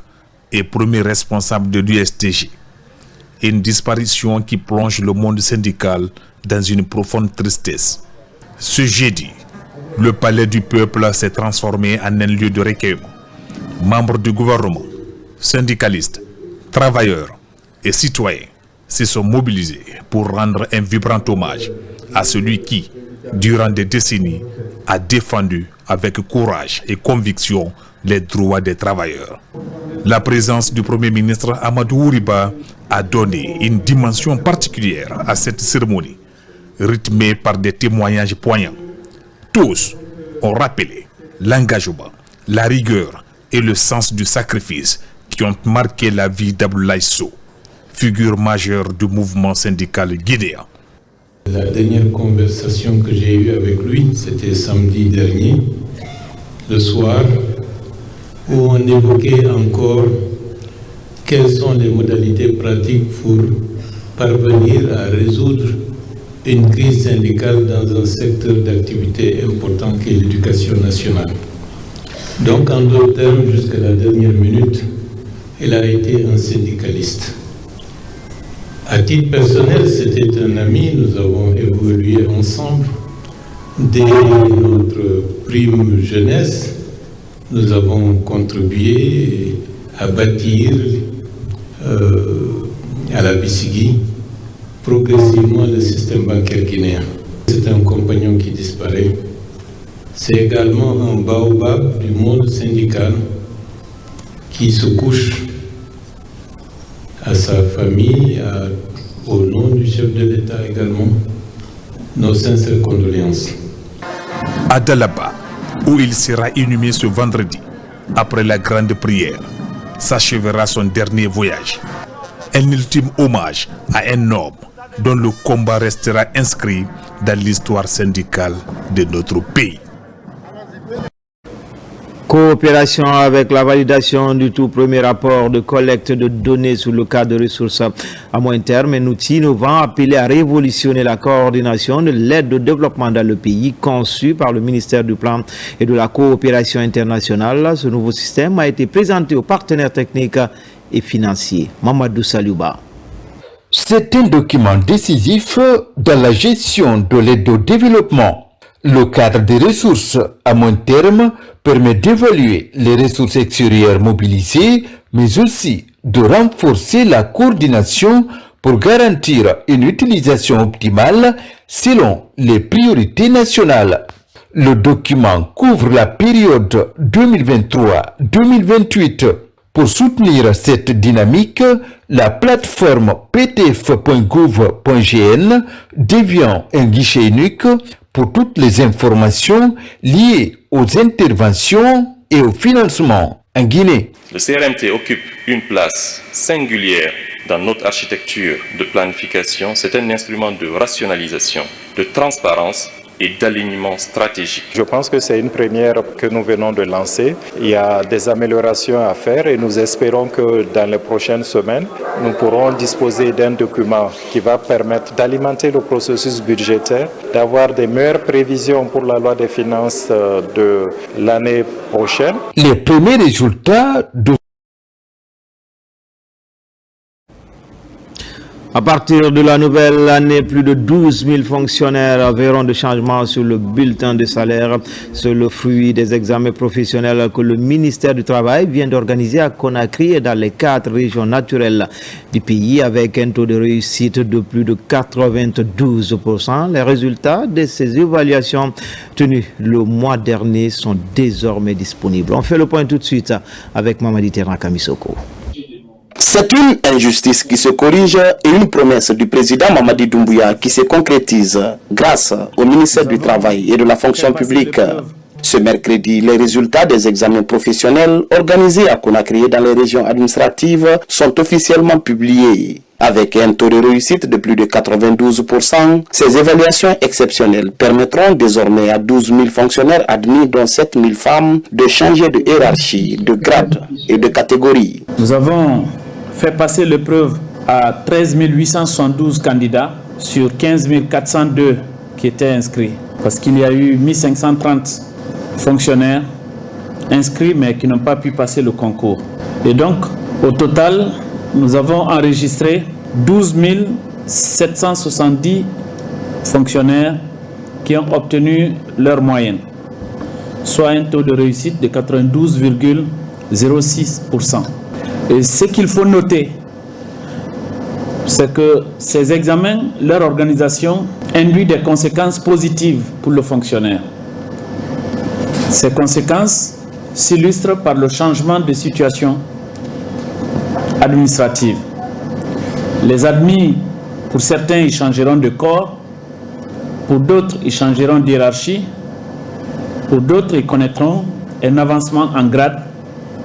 et premier responsable de l'USTG. Une disparition qui plonge le monde syndical dans une profonde tristesse. Ce jeudi, le palais du peuple s'est transformé en un lieu de recueillement. Membres du gouvernement, syndicalistes, travailleurs et citoyens se sont mobilisés pour rendre un vibrant hommage à celui qui, durant des décennies, a défendu avec courage et conviction les droits des travailleurs. La présence du Premier ministre Amadou Ouriba a donné une dimension particulière à cette cérémonie, rythmé par des témoignages poignants. Tous ont rappelé l'engagement, la rigueur et le sens du sacrifice qui ont marqué la vie d'Abdoulaye Sow, figure majeure du mouvement syndical guinéen. La dernière conversation que j'ai eue avec lui, c'était samedi dernier, le soir, où on évoquait encore quelles sont les modalités pratiques pour parvenir à résoudre une crise syndicale dans un secteur d'activité important qu'est l'éducation nationale. Donc, en d'autres termes, jusqu'à la dernière minute, il a été un syndicaliste. À titre personnel, c'était un ami, nous avons évolué ensemble. Dès notre prime jeunesse, nous avons contribué à bâtir à la Bissigui progressivement le système bancaire guinéen. C'est un compagnon qui disparaît. C'est également un baobab du monde syndical qui se couche à sa famille, au nom du chef de l'État également, nos sincères condoléances. À Dalaba, où il sera inhumé ce vendredi, après la grande prière, s'achèvera son dernier voyage. Un ultime hommage à un homme dont le combat restera inscrit dans l'histoire syndicale de notre pays. Coopération avec la validation du tout premier rapport de collecte de données sur le cadre de ressources à moyen terme, un outil innovant appelé à révolutionner la coordination de l'aide au développement dans le pays, conçu par le ministère du Plan et de la Coopération internationale. Ce nouveau système a été présenté aux partenaires techniques et financiers. Mamadou Saliouba. C'est un document décisif dans la gestion de l'aide au développement. Le cadre des ressources à moyen terme permet d'évaluer les ressources extérieures mobilisées, mais aussi de renforcer la coordination pour garantir une utilisation optimale selon les priorités nationales. Le document couvre la période 2023-2028. Pour soutenir cette dynamique, la plateforme ptf.gouv.gn devient un guichet unique pour toutes les informations liées aux interventions et au financement en Guinée. Le CRMT occupe une place singulière dans notre architecture de planification. C'est un instrument de rationalisation, de transparence et d'alignement stratégique. Je pense que c'est une première que nous venons de lancer. Il y a des améliorations à faire et nous espérons que dans les prochaines semaines, nous pourrons disposer d'un document qui va permettre d'alimenter le processus budgétaire, d'avoir des meilleures prévisions pour la loi des finances de l'année prochaine. Les premiers résultats de À partir de la nouvelle année, plus de 12 000 fonctionnaires verront des changements sur le bulletin de salaire. C'est le fruit des examens professionnels que le ministère du Travail vient d'organiser à Conakry et dans les 4 régions naturelles du pays avec un taux de réussite de plus de 92%. Les résultats de ces évaluations tenues le mois dernier sont désormais disponibles. On fait le point tout de suite avec Mamadi Terran Kamisoko. C'est une injustice qui se corrige et une promesse du président Mamadi Doumbouya qui se concrétise grâce au ministère du Travail et de la fonction publique. Ce mercredi, les résultats des examens professionnels organisés à Conakry et dans les régions administratives sont officiellement publiés. Avec un taux de réussite de plus de 92%, ces évaluations exceptionnelles permettront désormais à 12 000 fonctionnaires admis, dont 7 000 femmes, de changer de hiérarchie, de grade et de catégorie. Nous avons fait passer l'épreuve à 13 872 candidats sur 15 402 qui étaient inscrits. Parce qu'il y a eu 1530 fonctionnaires inscrits mais qui n'ont pas pu passer le concours. Et donc, au total, nous avons enregistré 12 770 fonctionnaires qui ont obtenu leur moyenne, soit un taux de réussite de 92,06%. Et ce qu'il faut noter, c'est que ces examens, leur organisation induit des conséquences positives pour le fonctionnaire. Ces conséquences s'illustrent par le changement de situation administrative. Les admis, pour certains, ils changeront de corps, Pour d'autres, ils changeront d'hiérarchie. Pour d'autres, ils connaîtront un avancement en grade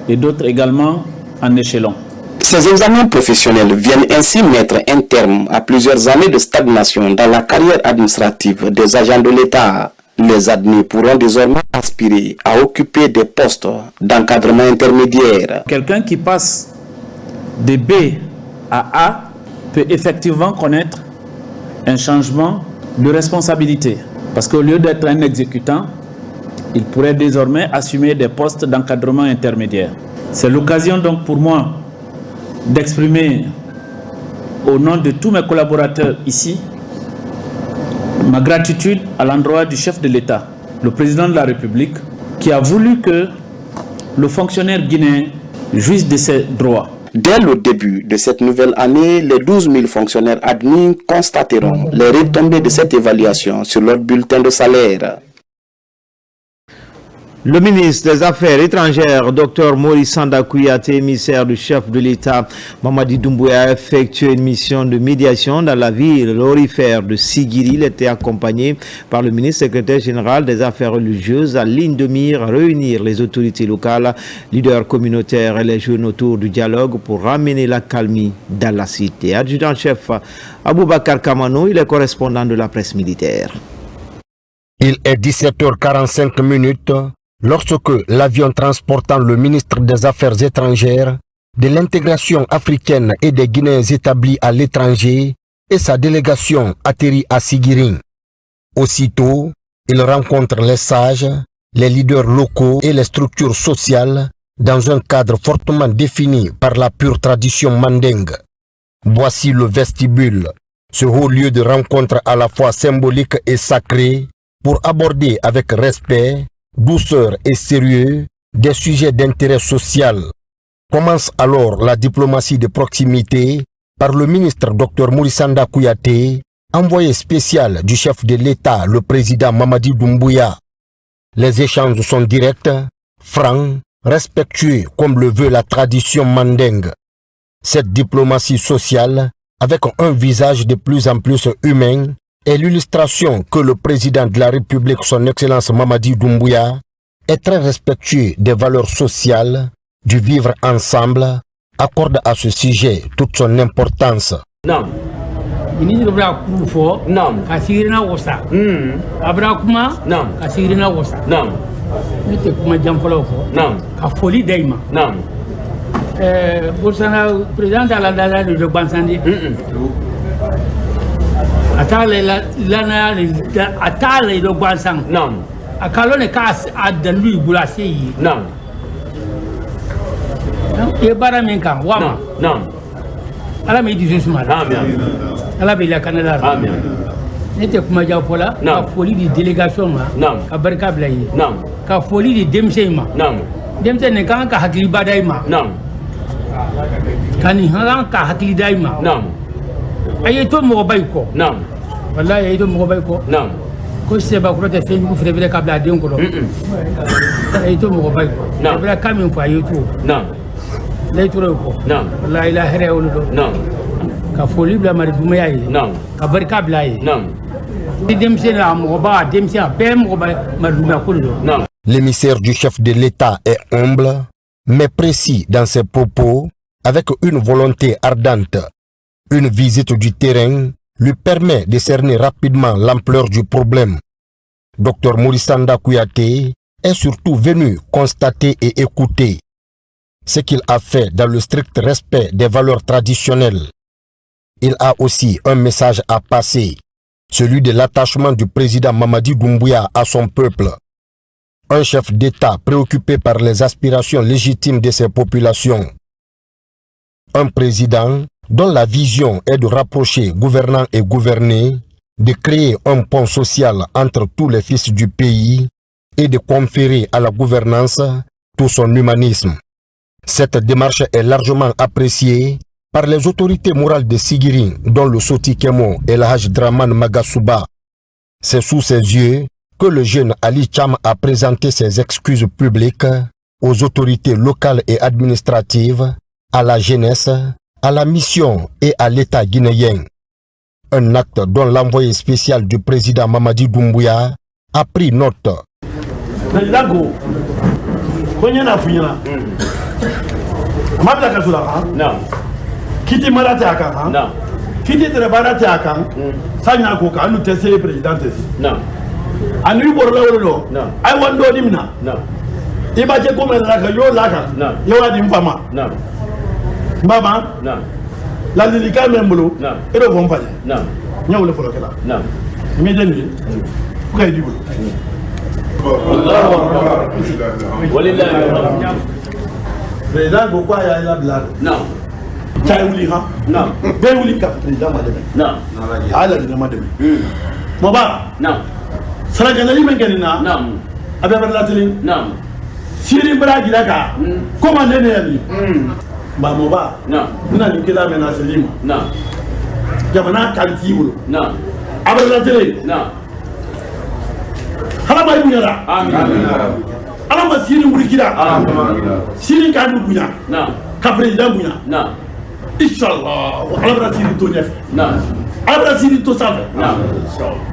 et d'autres également en échelon. Ces examens professionnels viennent ainsi mettre un terme à plusieurs années de stagnation dans la carrière administrative des agents de l'État. Les admis pourront désormais aspirer à occuper des postes d'encadrement intermédiaire. Quelqu'un qui passe de B à A peut effectivement connaître un changement de responsabilité. Parce qu'au lieu d'être un exécutant, il pourrait désormais assumer des postes d'encadrement intermédiaire. C'est l'occasion donc pour moi d'exprimer au nom de tous mes collaborateurs ici ma gratitude à l'endroit du chef de l'État, le président de la République, qui a voulu que le fonctionnaire guinéen jouisse de ses droits. Dès le début de cette nouvelle année, les 12 000 fonctionnaires admis constateront les retombées de cette évaluation sur leur bulletin de salaire. Le ministre des Affaires étrangères, Dr Maurice Sanda Kouyaté, émissaire du chef de l'État, Mamadi Doumbouya, a effectué une mission de médiation dans la ville orifère de Sigiri. Il était accompagné par le ministre secrétaire général des Affaires religieuses à ligne de mire à réunir les autorités locales, leaders communautaires et les jeunes autour du dialogue pour ramener la calmie dans la cité. Adjudant-chef Aboubakar Kamano, il est correspondant de la presse militaire. Il est 17h45 lorsque l'avion transportant le ministre des Affaires étrangères, de l'intégration africaine et des Guinéens établis à l'étranger et sa délégation atterrit à Sigiri. Aussitôt, il rencontre les sages, les leaders locaux et les structures sociales dans un cadre fortement défini par la pure tradition mandingue. Voici le vestibule, ce haut lieu de rencontre à la fois symbolique et sacré pour aborder avec respect, douceur et sérieux des sujets d'intérêt social. Commence alors la diplomatie de proximité par le ministre Dr Maurice Sanda Kouyaté, envoyé spécial du chef de l'État, le président Mamadi Doumbouya. Les échanges sont directs, francs, respectueux comme le veut la tradition mandingue. Cette diplomatie sociale, avec un visage de plus en plus humain, est l'illustration que le président de la République, son Excellence Mamadi Doumbouya, est très respectueux des valeurs sociales, du vivre ensemble, accorde à ce sujet toute son importance. Non. Atale do gwansang non akalone ka adalu bulase yi non e bara men kan wa non ala me di jusma amen ala be la canada amen nete kuma ja fola ka foli di délégation ma non ka barka bla yi non ka foli di demse ma non demse ne kan ka hakili badai ma non kani han ka hakili dai ma non ayeto mo bay ko non wallahi ayeto mo bay ko non ko se ba ko te fe mi fere bele kabla den ko ayeto mo bay ko non bra kamin fa ayeto non lay turo ko non la ilaha illa allah non ka foli bla mari duma yayi non ka barka bla yi non dem se na mo ba dem se be mo ba maduma ko non. L'émissaire du chef de l'État est humble mais précis dans ses propos avec une volonté ardente. Une visite du terrain lui permet de cerner rapidement l'ampleur du problème. Dr Maurice Sanda Kouyaté est surtout venu constater et écouter ce qu'il a fait dans le strict respect des valeurs traditionnelles. Il a aussi un message à passer, celui de l'attachement du président Mamadi Doumbouya à son peuple. Un chef d'État préoccupé par les aspirations légitimes de ses populations. Un président dont la vision est de rapprocher gouvernants et gouvernés, de créer un pont social entre tous les fils du pays et de conférer à la gouvernance tout son humanisme. Cette démarche est largement appréciée par les autorités morales de Sigiri, dont le Soti Kemo et le Haj Draman Magasuba. C'est sous ses yeux que le jeune Ali Cham a présenté ses excuses publiques aux autorités locales et administratives, à la jeunesse, à la mission et à l'État guinéen. Un acte dont l'envoyé spécial du président Mamadi Doumbouya a pris note. Kiti marate akan ha kiti tere barate akan sanya ko ka anu tese president anu borla wolo ay wando dimna iba je ko men laka yo laka yo wadi mfama baba la lilika membulu ero bon faje nyawle folo kala mi deni ko kay dibulu Allahu akbar walillahi président ko kwa ya ila blad cay wuli ha na be wuli ka président ma deme na ala ni ma deme mo ba na saraga na yimen gani na abe bar latini na siri braji daga ko ma nene yani ba mo ba na ni kila mena selima na jamana kan tibulo na abar latini na hala mai bunyara amin ala ma siri murikira amin siri kan bunya na ka président bunya na Inch'Allah, ala siri to nyef na ala siri to safa na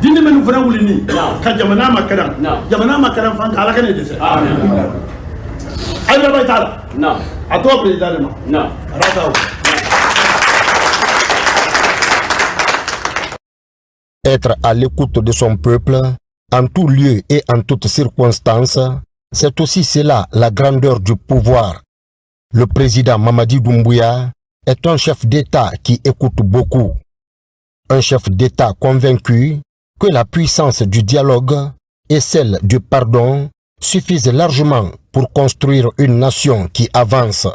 dindi men fana wulini ka jamana makaram fan ala kan dese amin ala bay taala na ato président na rata Être à l'écoute de son peuple en tout lieu et en toutes circonstances, c'est aussi cela la grandeur du pouvoir. Le président Mamadi Doumbouya est un chef d'État qui écoute beaucoup. Un chef d'État convaincu que la puissance du dialogue et celle du pardon suffisent largement pour construire une nation qui avance.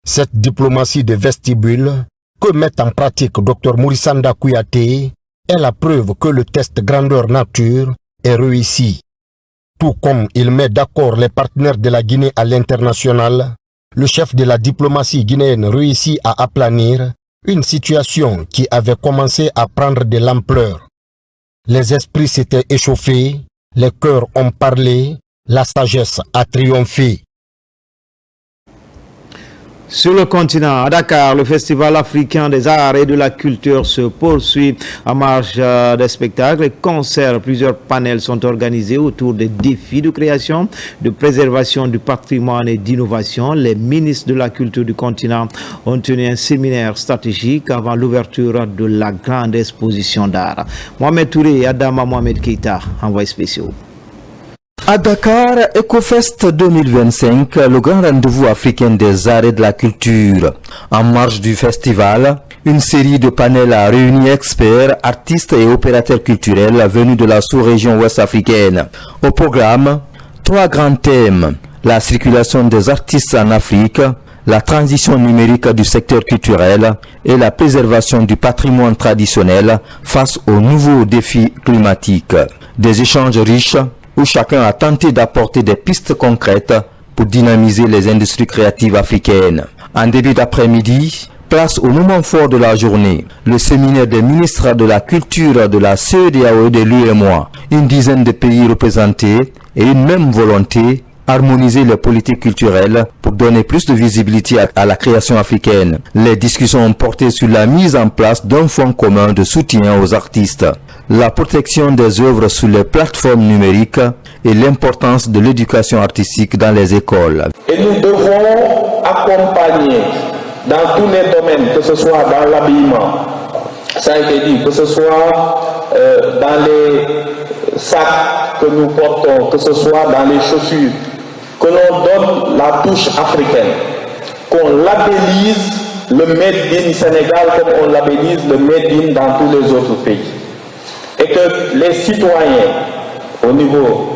Cette diplomatie de vestibule que met en pratique Dr Mourisanda Kouyaté est la preuve que le test grandeur nature est réussi. Tout comme il met d'accord les partenaires de la Guinée à l'international, le chef de la diplomatie guinéenne réussit à aplanir une situation qui avait commencé à prendre de l'ampleur. Les esprits s'étaient échauffés, les cœurs ont parlé, la sagesse a triomphé. Sur le continent, à Dakar, le Festival africain des arts et de la culture se poursuit en marge des spectacles et concerts. Plusieurs panels sont organisés autour des défis de création, de préservation du patrimoine et d'innovation. Les ministres de la culture du continent ont tenu un séminaire stratégique avant l'ouverture de la grande exposition d'art. Mohamed Touré et Adama Mohamed Keita, envoyés spéciaux. À Dakar, EcoFest 2025, le grand rendez-vous africain des arts et de la culture. En marge du festival, une série de panels a réuni experts, artistes et opérateurs culturels venus de la sous-région ouest-africaine. Au programme, 3 grands thèmes: la circulation des artistes en Afrique, la transition numérique du secteur culturel et la préservation du patrimoine traditionnel face aux nouveaux défis climatiques. Des échanges riches où chacun a tenté d'apporter des pistes concrètes pour dynamiser les industries créatives africaines. En début d'après-midi, place au moment fort de la journée, le séminaire des ministres de la culture de la CEDEAO et de l'UEMOA. Une dizaine de pays représentés et une même volonté: harmoniser les politiques culturelles pour donner plus de visibilité à la création africaine. Les discussions ont porté sur la mise en place d'un fonds commun de soutien aux artistes, la protection des œuvres sur les plateformes numériques et l'importance de l'éducation artistique dans les écoles. Et nous devons accompagner dans tous les domaines, que ce soit dans l'habillement, ça a été dit, que ce soit dans les sacs que nous portons, que ce soit dans les chaussures, que l'on donne la touche africaine, qu'on labellise le Made in Sénégal comme on labellise le Made in dans tous les autres pays. Et que les citoyens, au niveau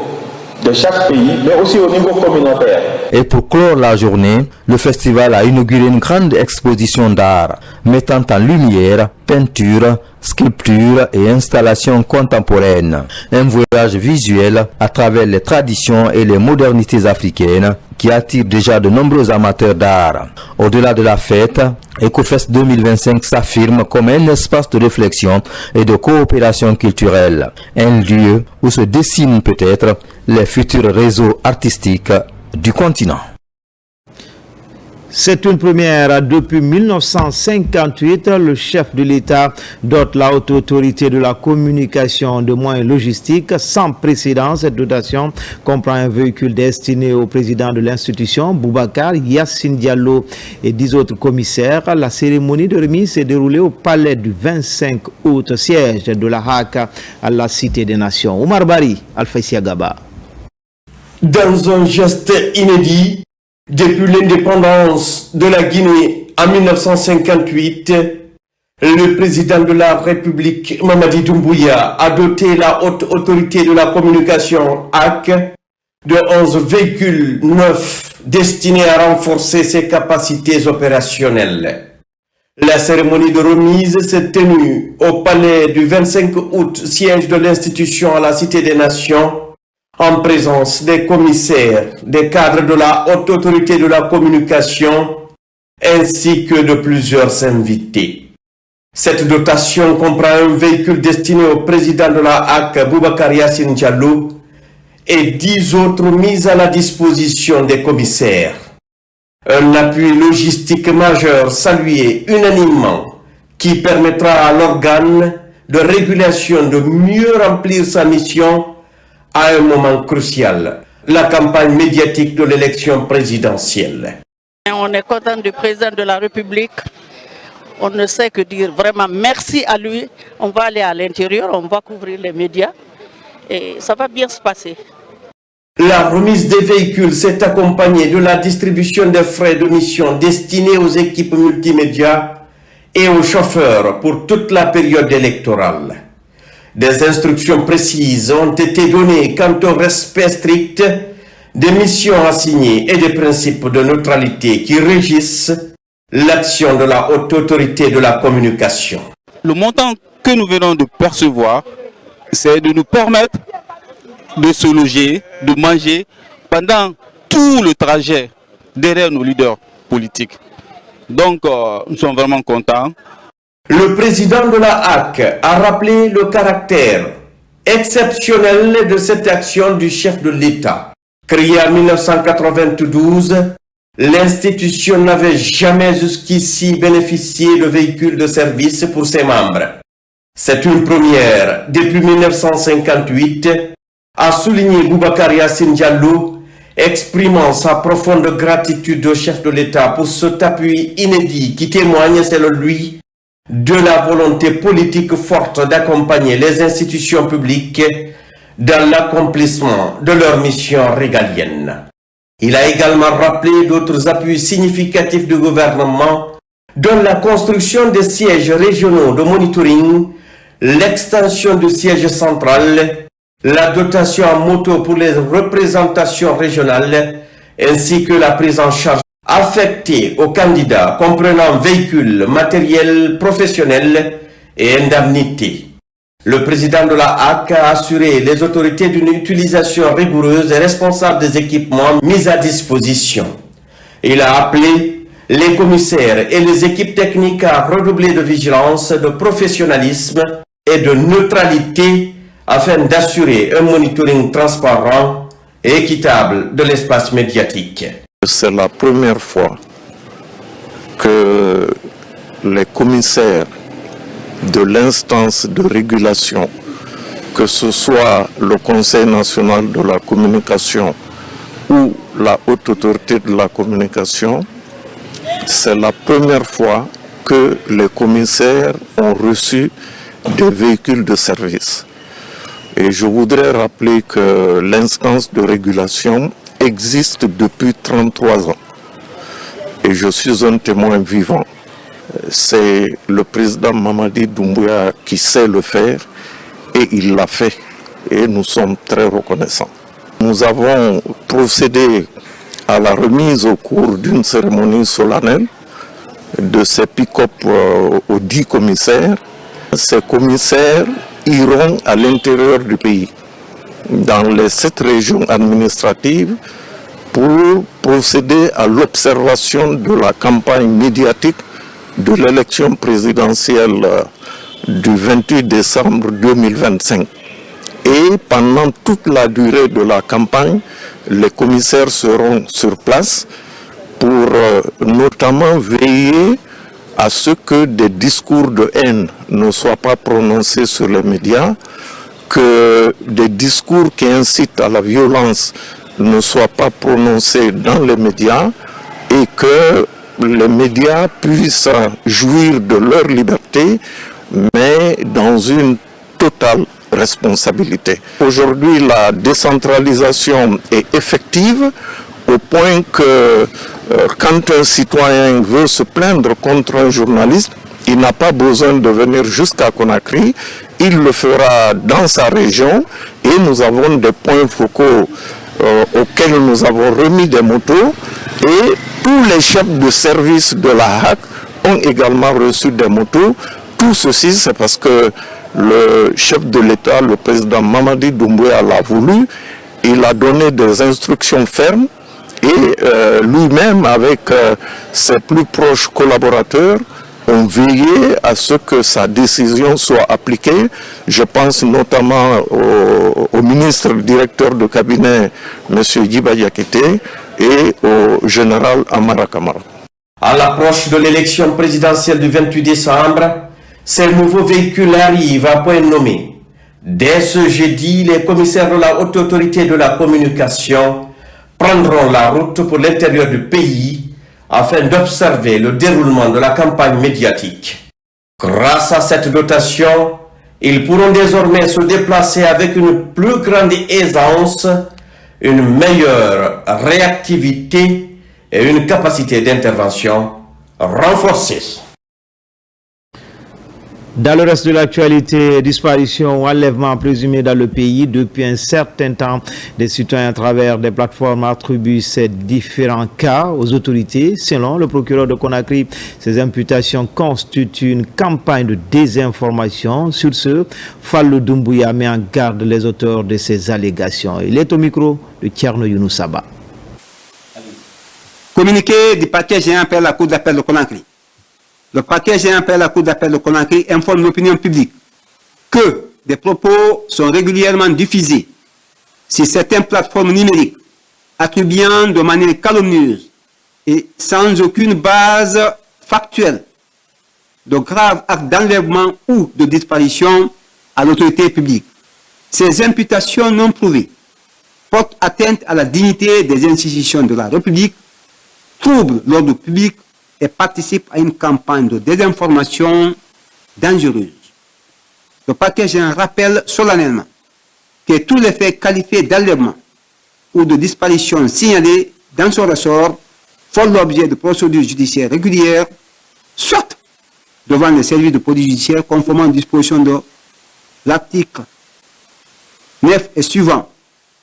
de chaque pays, mais aussi au niveau communautaire. Et pour clore la journée, le festival a inauguré une grande exposition d'art, mettant en lumière peinture, sculpture et installations contemporaines. Un voyage visuel à travers les traditions et les modernités africaines qui attire déjà de nombreux amateurs d'art. Au-delà de la fête, EcoFest 2025 s'affirme comme un espace de réflexion et de coopération culturelle, un lieu où se dessinent peut-être les futurs réseaux artistiques du continent. C'est une première. Depuis 1958, le chef de l'État dote la haute autorité de la communication de moyens logistiques sans précédent. Cette dotation comprend un véhicule destiné au président de l'institution, Boubacar Yassine Diallo, et 10 autres commissaires. La cérémonie de remise s'est déroulée au palais du 25 août, siège de la HAC à la Cité des Nations. Oumar Bari, Alfaïsia Gaba. Dans un geste inédit, depuis l'indépendance de la Guinée en 1958, le président de la République, Mamadi Doumbouya, a doté la haute autorité de la communication HAC de 11 véhicules neufs destinés à renforcer ses capacités opérationnelles. La cérémonie de remise s'est tenue au palais du 25 août, siège de l'institution à la Cité des Nations, en présence des commissaires, des cadres de la haute autorité de la communication, ainsi que de plusieurs invités. Cette dotation comprend un véhicule destiné au président de la HAC, Boubacar Yassine Diallo, et 10 autres mis à la disposition des commissaires. Un appui logistique majeur salué unanimement qui permettra à l'organe de régulation de mieux remplir sa mission à un moment crucial, la campagne médiatique de l'élection présidentielle. On est content du président de la République. On ne sait que dire vraiment merci à lui. On va aller à l'intérieur, on va couvrir les médias et ça va bien se passer. La remise des véhicules s'est accompagnée de la distribution des frais de mission destinés aux équipes multimédia et aux chauffeurs pour toute la période électorale. Des instructions précises ont été données quant au respect strict des missions assignées et des principes de neutralité qui régissent l'action de la haute autorité de la communication. Le montant que nous venons de percevoir, c'est de nous permettre de se loger, de manger pendant tout le trajet derrière nos leaders politiques. Donc, nous sommes vraiment contents. Le président de la HAC a rappelé le caractère exceptionnel de cette action du chef de l'État. Créée en 1992, l'institution n'avait jamais jusqu'ici bénéficié de véhicules de service pour ses membres. C'est une première depuis 1958, a souligné Boubacar Yassine Diallo, exprimant sa profonde gratitude au chef de l'État pour cet appui inédit qui témoigne, selon lui, de la volonté politique forte d'accompagner les institutions publiques dans l'accomplissement de leur mission régalienne. Il a également rappelé d'autres appuis significatifs du gouvernement, dont la construction des sièges régionaux de monitoring, l'extension du siège central, la dotation en moto pour les représentations régionales, ainsi que la prise en charge affectée aux candidats comprenant véhicules, matériel professionnel et indemnités. Le président de la HAC a assuré les autorités d'une utilisation rigoureuse et responsable des équipements mis à disposition. Il a appelé les commissaires et les équipes techniques à redoubler de vigilance, de professionnalisme et de neutralité afin d'assurer un monitoring transparent et équitable de l'espace médiatique. C'est la première fois que les commissaires de l'instance de régulation, que ce soit le Conseil national de la communication ou la haute autorité de la communication, c'est la première fois que les commissaires ont reçu des véhicules de service. Et je voudrais rappeler que l'instance de régulation existe depuis 33 ans. Et je suis un témoin vivant. C'est le président Mamadi Doumbouya qui sait le faire et il l'a fait. Et nous sommes très reconnaissants. Nous avons procédé à la remise au cours d'une cérémonie solennelle de ces pick-up aux 10 commissaires. Ces commissaires iront à l'intérieur du pays, dans les 7 régions administratives, pour procéder à l'observation de la campagne médiatique de l'élection présidentielle du 28 décembre 2025. Et pendant toute la durée de la campagne, les commissaires seront sur place pour notamment veiller à ce que des discours de haine ne soient pas prononcés sur les médias, que des discours qui incitent à la violence ne soient pas prononcés dans les médias et que les médias puissent jouir de leur liberté, mais dans une totale responsabilité. Aujourd'hui, la décentralisation est effective au point que quand un citoyen veut se plaindre contre un journaliste, il n'a pas besoin de venir jusqu'à Conakry, il le fera dans sa région et nous avons des points focaux auxquels nous avons remis des motos et tous les chefs de service de la HAC ont également reçu des motos. Tout ceci, c'est parce que le chef de l'État, le président Mamadi Doumbouya l'a voulu, il a donné des instructions fermes et lui-même avec ses plus proches collaborateurs ont veillé à ce que sa décision soit appliquée. Je pense notamment au ministre directeur de cabinet, M. Djiba Diakité, et au général Amara Kamara. À l'approche de l'élection présidentielle du 28 décembre, ces nouveaux véhicules arrivent à point nommé. Dès ce jeudi, les commissaires de la Haute Autorité de la Communication prendront la route pour l'intérieur du pays afin d'observer le déroulement de la campagne médiatique. Grâce à cette dotation, ils pourront désormais se déplacer avec une plus grande aisance, une meilleure réactivité et une capacité d'intervention renforcée. Dans le reste de l'actualité, disparition ou enlèvement présumé dans le pays depuis un certain temps, des citoyens à travers des plateformes attribuent ces différents cas aux autorités. Selon le procureur de Conakry, ces imputations constituent une campagne de désinformation. Sur ce, Fallou Doumbouya met en garde les auteurs de ces allégations. Il est au micro de Tierno Younoussaba. Communiqué du parquet général appelle la Cour d'appel de Conakry. Le parquet général appelle la Cour d'appel de Conakry informe l'opinion publique que des propos sont régulièrement diffusés sur certaines plateformes numériques attribuant de manière calomnieuse et sans aucune base factuelle de graves actes d'enlèvement ou de disparition à l'autorité publique. Ces imputations non prouvées portent atteinte à la dignité des institutions de la République, troublent l'ordre public et participent à une campagne de désinformation dangereuse. Le parquet général rappelle solennellement que tous les faits qualifiés d'enlèvement ou de disparition signalés dans son ressort font l'objet de procédures judiciaires régulières, soit devant les services de police judiciaire conformément aux dispositions de l'article 9 et suivant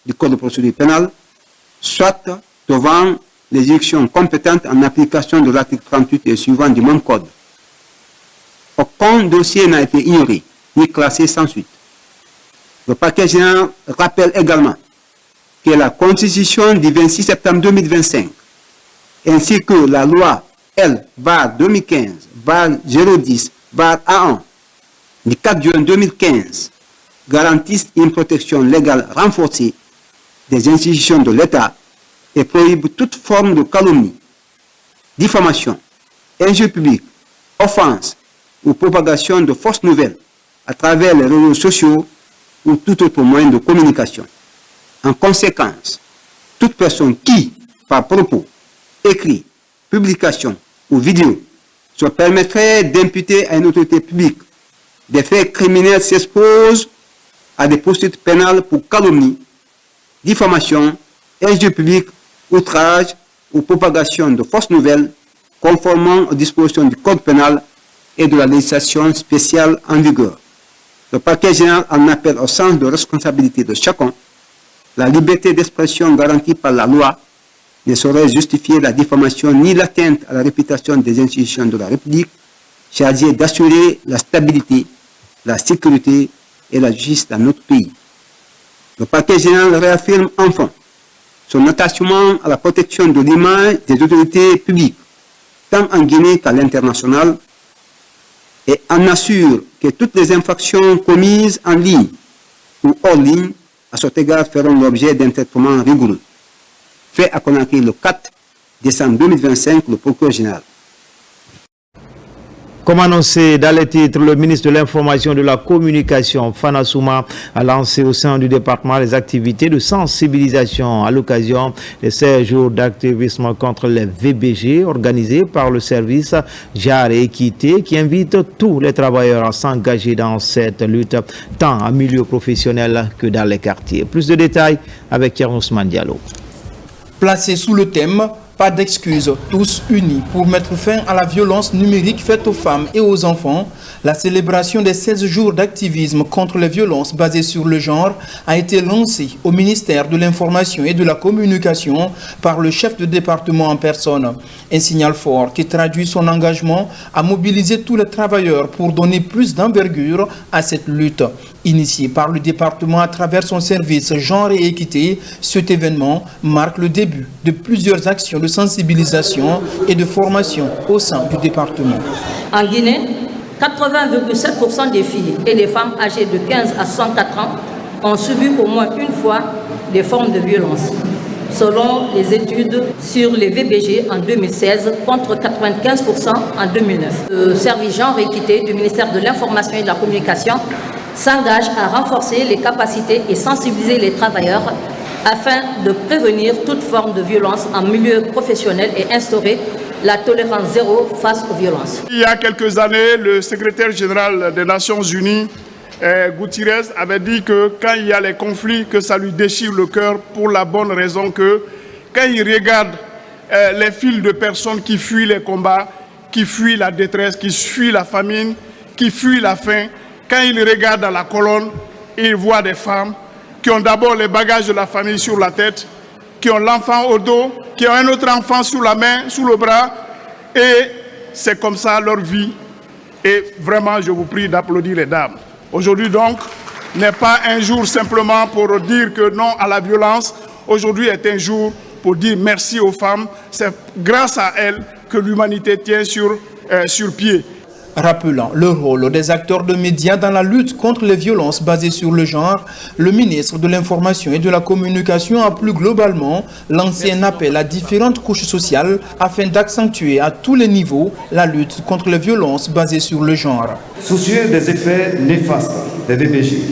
du Code de procédure pénale, soit devant les juridictions compétentes en application de l'article 38 et suivant du même code. Aucun dossier n'a été ignoré ni classé sans suite. Le parquet général rappelle également que la Constitution du 26 septembre 2025 ainsi que la loi L/2015/010/A1 du 4 juin 2015 garantissent une protection légale renforcée des institutions de l'État et prohibe toute forme de calomnie, diffamation, injure publique, offense ou propagation de fausses nouvelles à travers les réseaux sociaux ou tout autre moyen de communication. En conséquence, toute personne qui, par propos, écrit, publication ou vidéo, se permettrait d'imputer à une autorité publique des faits criminels s'expose à des poursuites pénales pour calomnie, diffamation, injure publique, outrage ou propagation de fausses nouvelles conformément aux dispositions du Code pénal et de la législation spéciale en vigueur. Le parquet général en appelle au sens de responsabilité de chacun. La liberté d'expression garantie par la loi ne saurait justifier la diffamation ni l'atteinte à la réputation des institutions de la République chargées d'assurer la stabilité, la sécurité et la justice dans notre pays. Le parquet général réaffirme enfin son attachement à la protection de l'image des autorités publiques, tant en Guinée qu'à l'international, et en assure que toutes les infractions commises en ligne ou hors ligne, à cet égard, feront l'objet d'un traitement rigoureux. Fait à Conakry le 4 décembre 2025, le procureur général. Comme annoncé dans les titres, le ministre de l'Information et de la Communication, Fana Souma, a lancé au sein du département les activités de sensibilisation à l'occasion des 16 jours d'activisme contre les VBG organisés par le service Genre et Équité qui invite tous les travailleurs à s'engager dans cette lutte tant en milieu professionnel que dans les quartiers. Plus de détails avec Thierry Ousmane Diallo. Placé sous le thème « Pas d'excuses, tous unis pour mettre fin à la violence numérique faite aux femmes et aux enfants », la célébration des 16 jours d'activisme contre les violences basées sur le genre a été lancée au ministère de l'Information et de la Communication par le chef de département en personne. Un signal fort qui traduit son engagement à mobiliser tous les travailleurs pour donner plus d'envergure à cette lutte. Initié par le département à travers son service Genre et Équité, cet événement marque le début de plusieurs actions de sensibilisation et de formation au sein du département. En Guinée, 80,7% des filles et des femmes âgées de 15 à 104 ans ont subi au moins une fois des formes de violence, selon les études sur les VBG en 2016 contre 95% en 2009. Le service Genre et Équité du ministère de l'Information et de la Communication s'engage à renforcer les capacités et sensibiliser les travailleurs afin de prévenir toute forme de violence en milieu professionnel et instaurer la tolérance zéro face aux violences. Il y a quelques années, le secrétaire général des Nations Unies, Guterres, avait dit que quand il y a les conflits, que ça lui déchire le cœur pour la bonne raison que quand il regarde les files de personnes qui fuient les combats, qui fuient la détresse, qui fuient la famine, qui fuient la faim, quand il regarde dans la colonne, il voit des femmes qui ont d'abord les bagages de la famille sur la tête, qui ont l'enfant au dos, qui ont un autre enfant sous la main, sous le bras, et c'est comme ça leur vie. Et vraiment, je vous prie d'applaudir les dames. Aujourd'hui donc, n'est pas un jour simplement pour dire que non à la violence. Aujourd'hui est un jour pour dire merci aux femmes. C'est grâce à elles que l'humanité tient sur pied. Rappelant le rôle des acteurs de médias dans la lutte contre les violences basées sur le genre, le ministre de l'Information et de la Communication a plus globalement lancé un appel à différentes couches sociales afin d'accentuer à tous les niveaux la lutte contre les violences basées sur le genre. Soucieux des effets néfastes des VBG,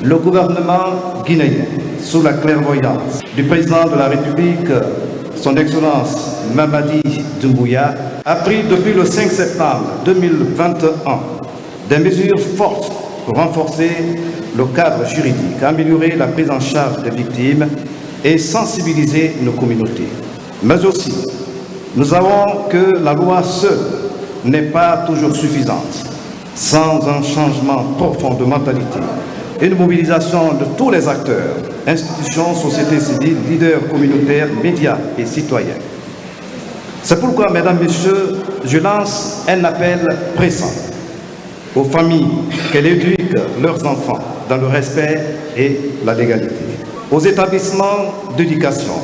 le gouvernement guinéen, sous la clairvoyance du président de la République, son Excellence Mamadi Doumbouya, a pris depuis le 5 septembre 2021 des mesures fortes pour renforcer le cadre juridique, améliorer la prise en charge des victimes et sensibiliser nos communautés. Mais aussi, nous savons que la loi seule n'est pas toujours suffisante. Sans un changement profond de mentalité, une mobilisation de tous les acteurs, institutions, sociétés civiles, leaders communautaires, médias et citoyens. C'est pourquoi, mesdames, messieurs, je lance un appel pressant aux familles qu'elles éduquent leurs enfants dans le respect et la légalité, aux établissements d'éducation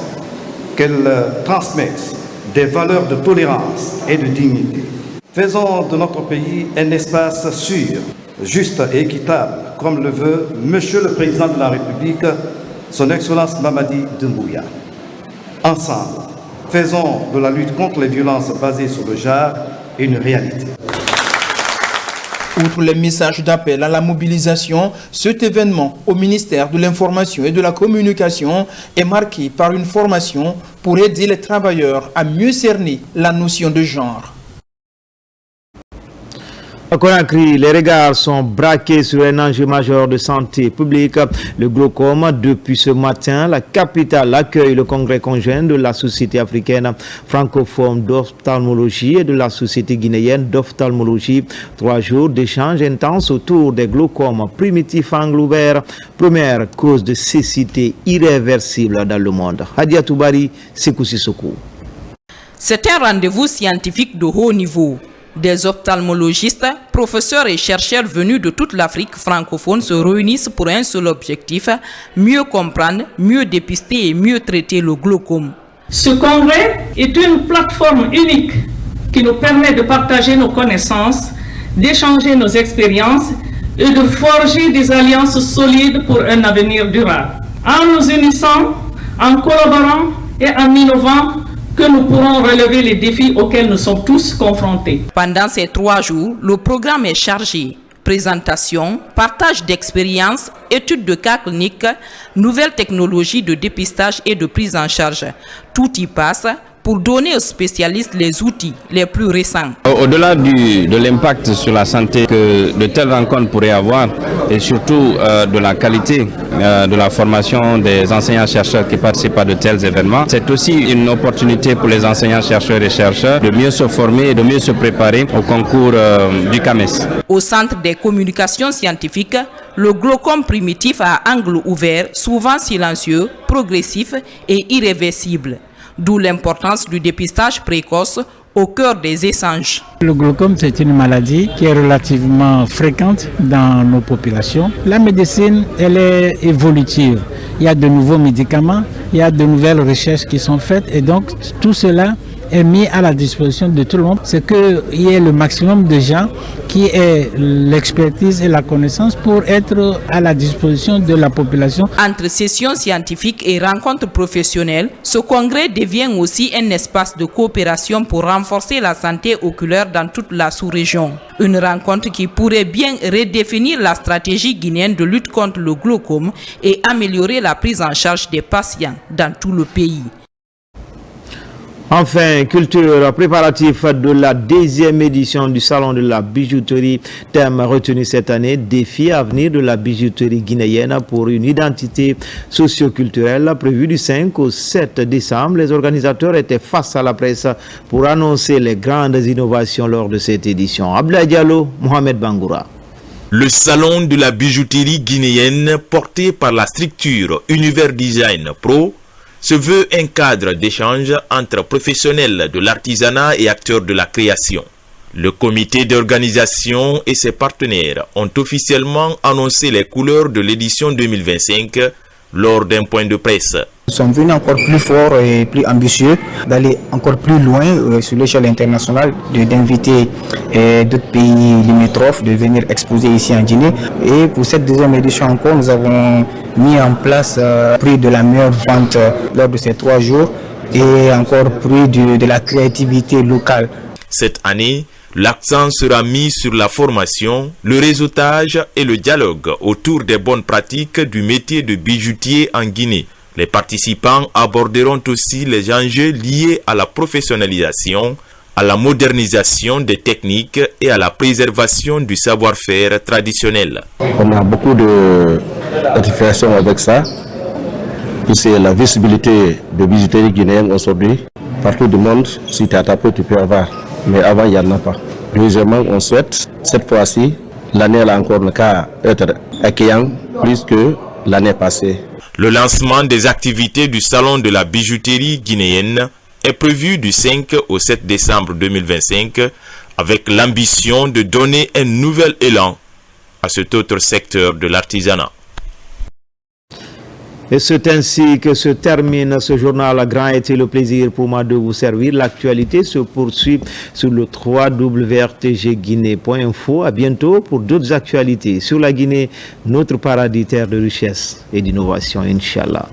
qu'elles transmettent des valeurs de tolérance et de dignité. Faisons de notre pays un espace sûr, juste et équitable, comme le veut Monsieur le Président de la République, son Excellence Mamadi Doumbouya. Ensemble, faisons de la lutte contre les violences basées sur le genre une réalité. Outre les messages d'appel à la mobilisation, cet événement au ministère de l'Information et de la Communication est marqué par une formation pour aider les travailleurs à mieux cerner la notion de genre. À Conakry, les regards sont braqués sur un enjeu majeur de santé publique, le glaucome. Depuis ce matin, la capitale accueille le congrès conjoint de la Société africaine francophone d'ophtalmologie et de la Société guinéenne d'ophtalmologie. 3 jours d'échanges intenses autour des glaucomes primitifs angle ouvert, première cause de cécité irréversible dans le monde. Hadia Toubari, Sekou Sissoko. C'est un rendez-vous scientifique de haut niveau. Des ophtalmologistes, professeurs et chercheurs venus de toute l'Afrique francophone se réunissent pour un seul objectif, mieux comprendre, mieux dépister et mieux traiter le glaucome. Ce congrès est une plateforme unique qui nous permet de partager nos connaissances, d'échanger nos expériences et de forger des alliances solides pour un avenir durable. En nous unissant, en collaborant et en innovant, que nous pourrons relever les défis auxquels nous sommes tous confrontés. Pendant ces 3 jours, le programme est chargé. Présentation, partage d'expériences, études de cas cliniques, nouvelles technologies de dépistage et de prise en charge. Tout y passe pour donner aux spécialistes les outils les plus récents. Au-delà de l'impact sur la santé que de telles rencontres pourraient avoir, et surtout de la qualité de la formation des enseignants-chercheurs qui participent à de tels événements, c'est aussi une opportunité pour les enseignants-chercheurs et chercheurs de mieux se former et de mieux se préparer au concours du CAMES. Au centre des communications scientifiques, le glaucome primitif à angle ouvert, souvent silencieux, progressif et irréversible. D'où l'importance du dépistage précoce au cœur des échanges. Le glaucome, c'est une maladie qui est relativement fréquente dans nos populations. La médecine, elle est évolutive. Il y a de nouveaux médicaments, il y a de nouvelles recherches qui sont faites et donc tout cela est mis à la disposition de tout le monde. C'est qu'il y ait le maximum de gens qui aient l'expertise et la connaissance pour être à la disposition de la population. Entre sessions scientifiques et rencontres professionnelles, ce congrès devient aussi un espace de coopération pour renforcer la santé oculaire dans toute la sous-région. Une rencontre qui pourrait bien redéfinir la stratégie guinéenne de lutte contre le glaucome et améliorer la prise en charge des patients dans tout le pays. Enfin, culture, préparatif de la 10e édition du Salon de la bijouterie. Thème retenu cette année, défi à venir de la bijouterie guinéenne pour une identité socio-culturelle. Prévu du 5 au 7 décembre, les organisateurs étaient face à la presse pour annoncer les grandes innovations lors de cette édition. Abdoulaye Diallo, Mohamed Bangoura. Le Salon de la bijouterie guinéenne, porté par la structure Univers Design Pro, se veut un cadre d'échange entre professionnels de l'artisanat et acteurs de la création. Le comité d'organisation et ses partenaires ont officiellement annoncé les couleurs de l'édition 2025 lors d'un point de presse. Nous sommes venus encore plus forts et plus ambitieux, d'aller encore plus loin sur l'échelle internationale, d'inviter d'autres pays limitrophes, de venir exposer ici en Guinée. Et pour cette deuxième édition encore, nous avons mis en place prix de la meilleure vente lors de ces 3 jours et encore prix de la créativité locale. Cette année, l'accent sera mis sur la formation, le réseautage et le dialogue autour des bonnes pratiques du métier de bijoutier en Guinée. Les participants aborderont aussi les enjeux liés à la professionnalisation, à la modernisation des techniques et à la préservation du savoir-faire traditionnel. On a beaucoup de notifications avec ça. C'est la visibilité de bijouterie guinéenne aujourd'hui. Partout du monde, si tu as tapé, tu peux avoir. Mais avant, il n'y en a pas. Deuxièmement, on souhaite, cette fois-ci, l'année elle a encore le cas être accueillant plus que l'année passée. Le lancement des activités du Salon de la bijouterie guinéenne est prévu du 5 au 7 décembre 2025 avec l'ambition de donner un nouvel élan à cet autre secteur de l'artisanat. Et c'est ainsi que se termine ce journal. Grand était le plaisir pour moi de vous servir. L'actualité se poursuit sur le www.rtgguinée.info. À bientôt pour d'autres actualités sur la Guinée, notre paradis, terre de richesse et d'innovation, Inch'Allah.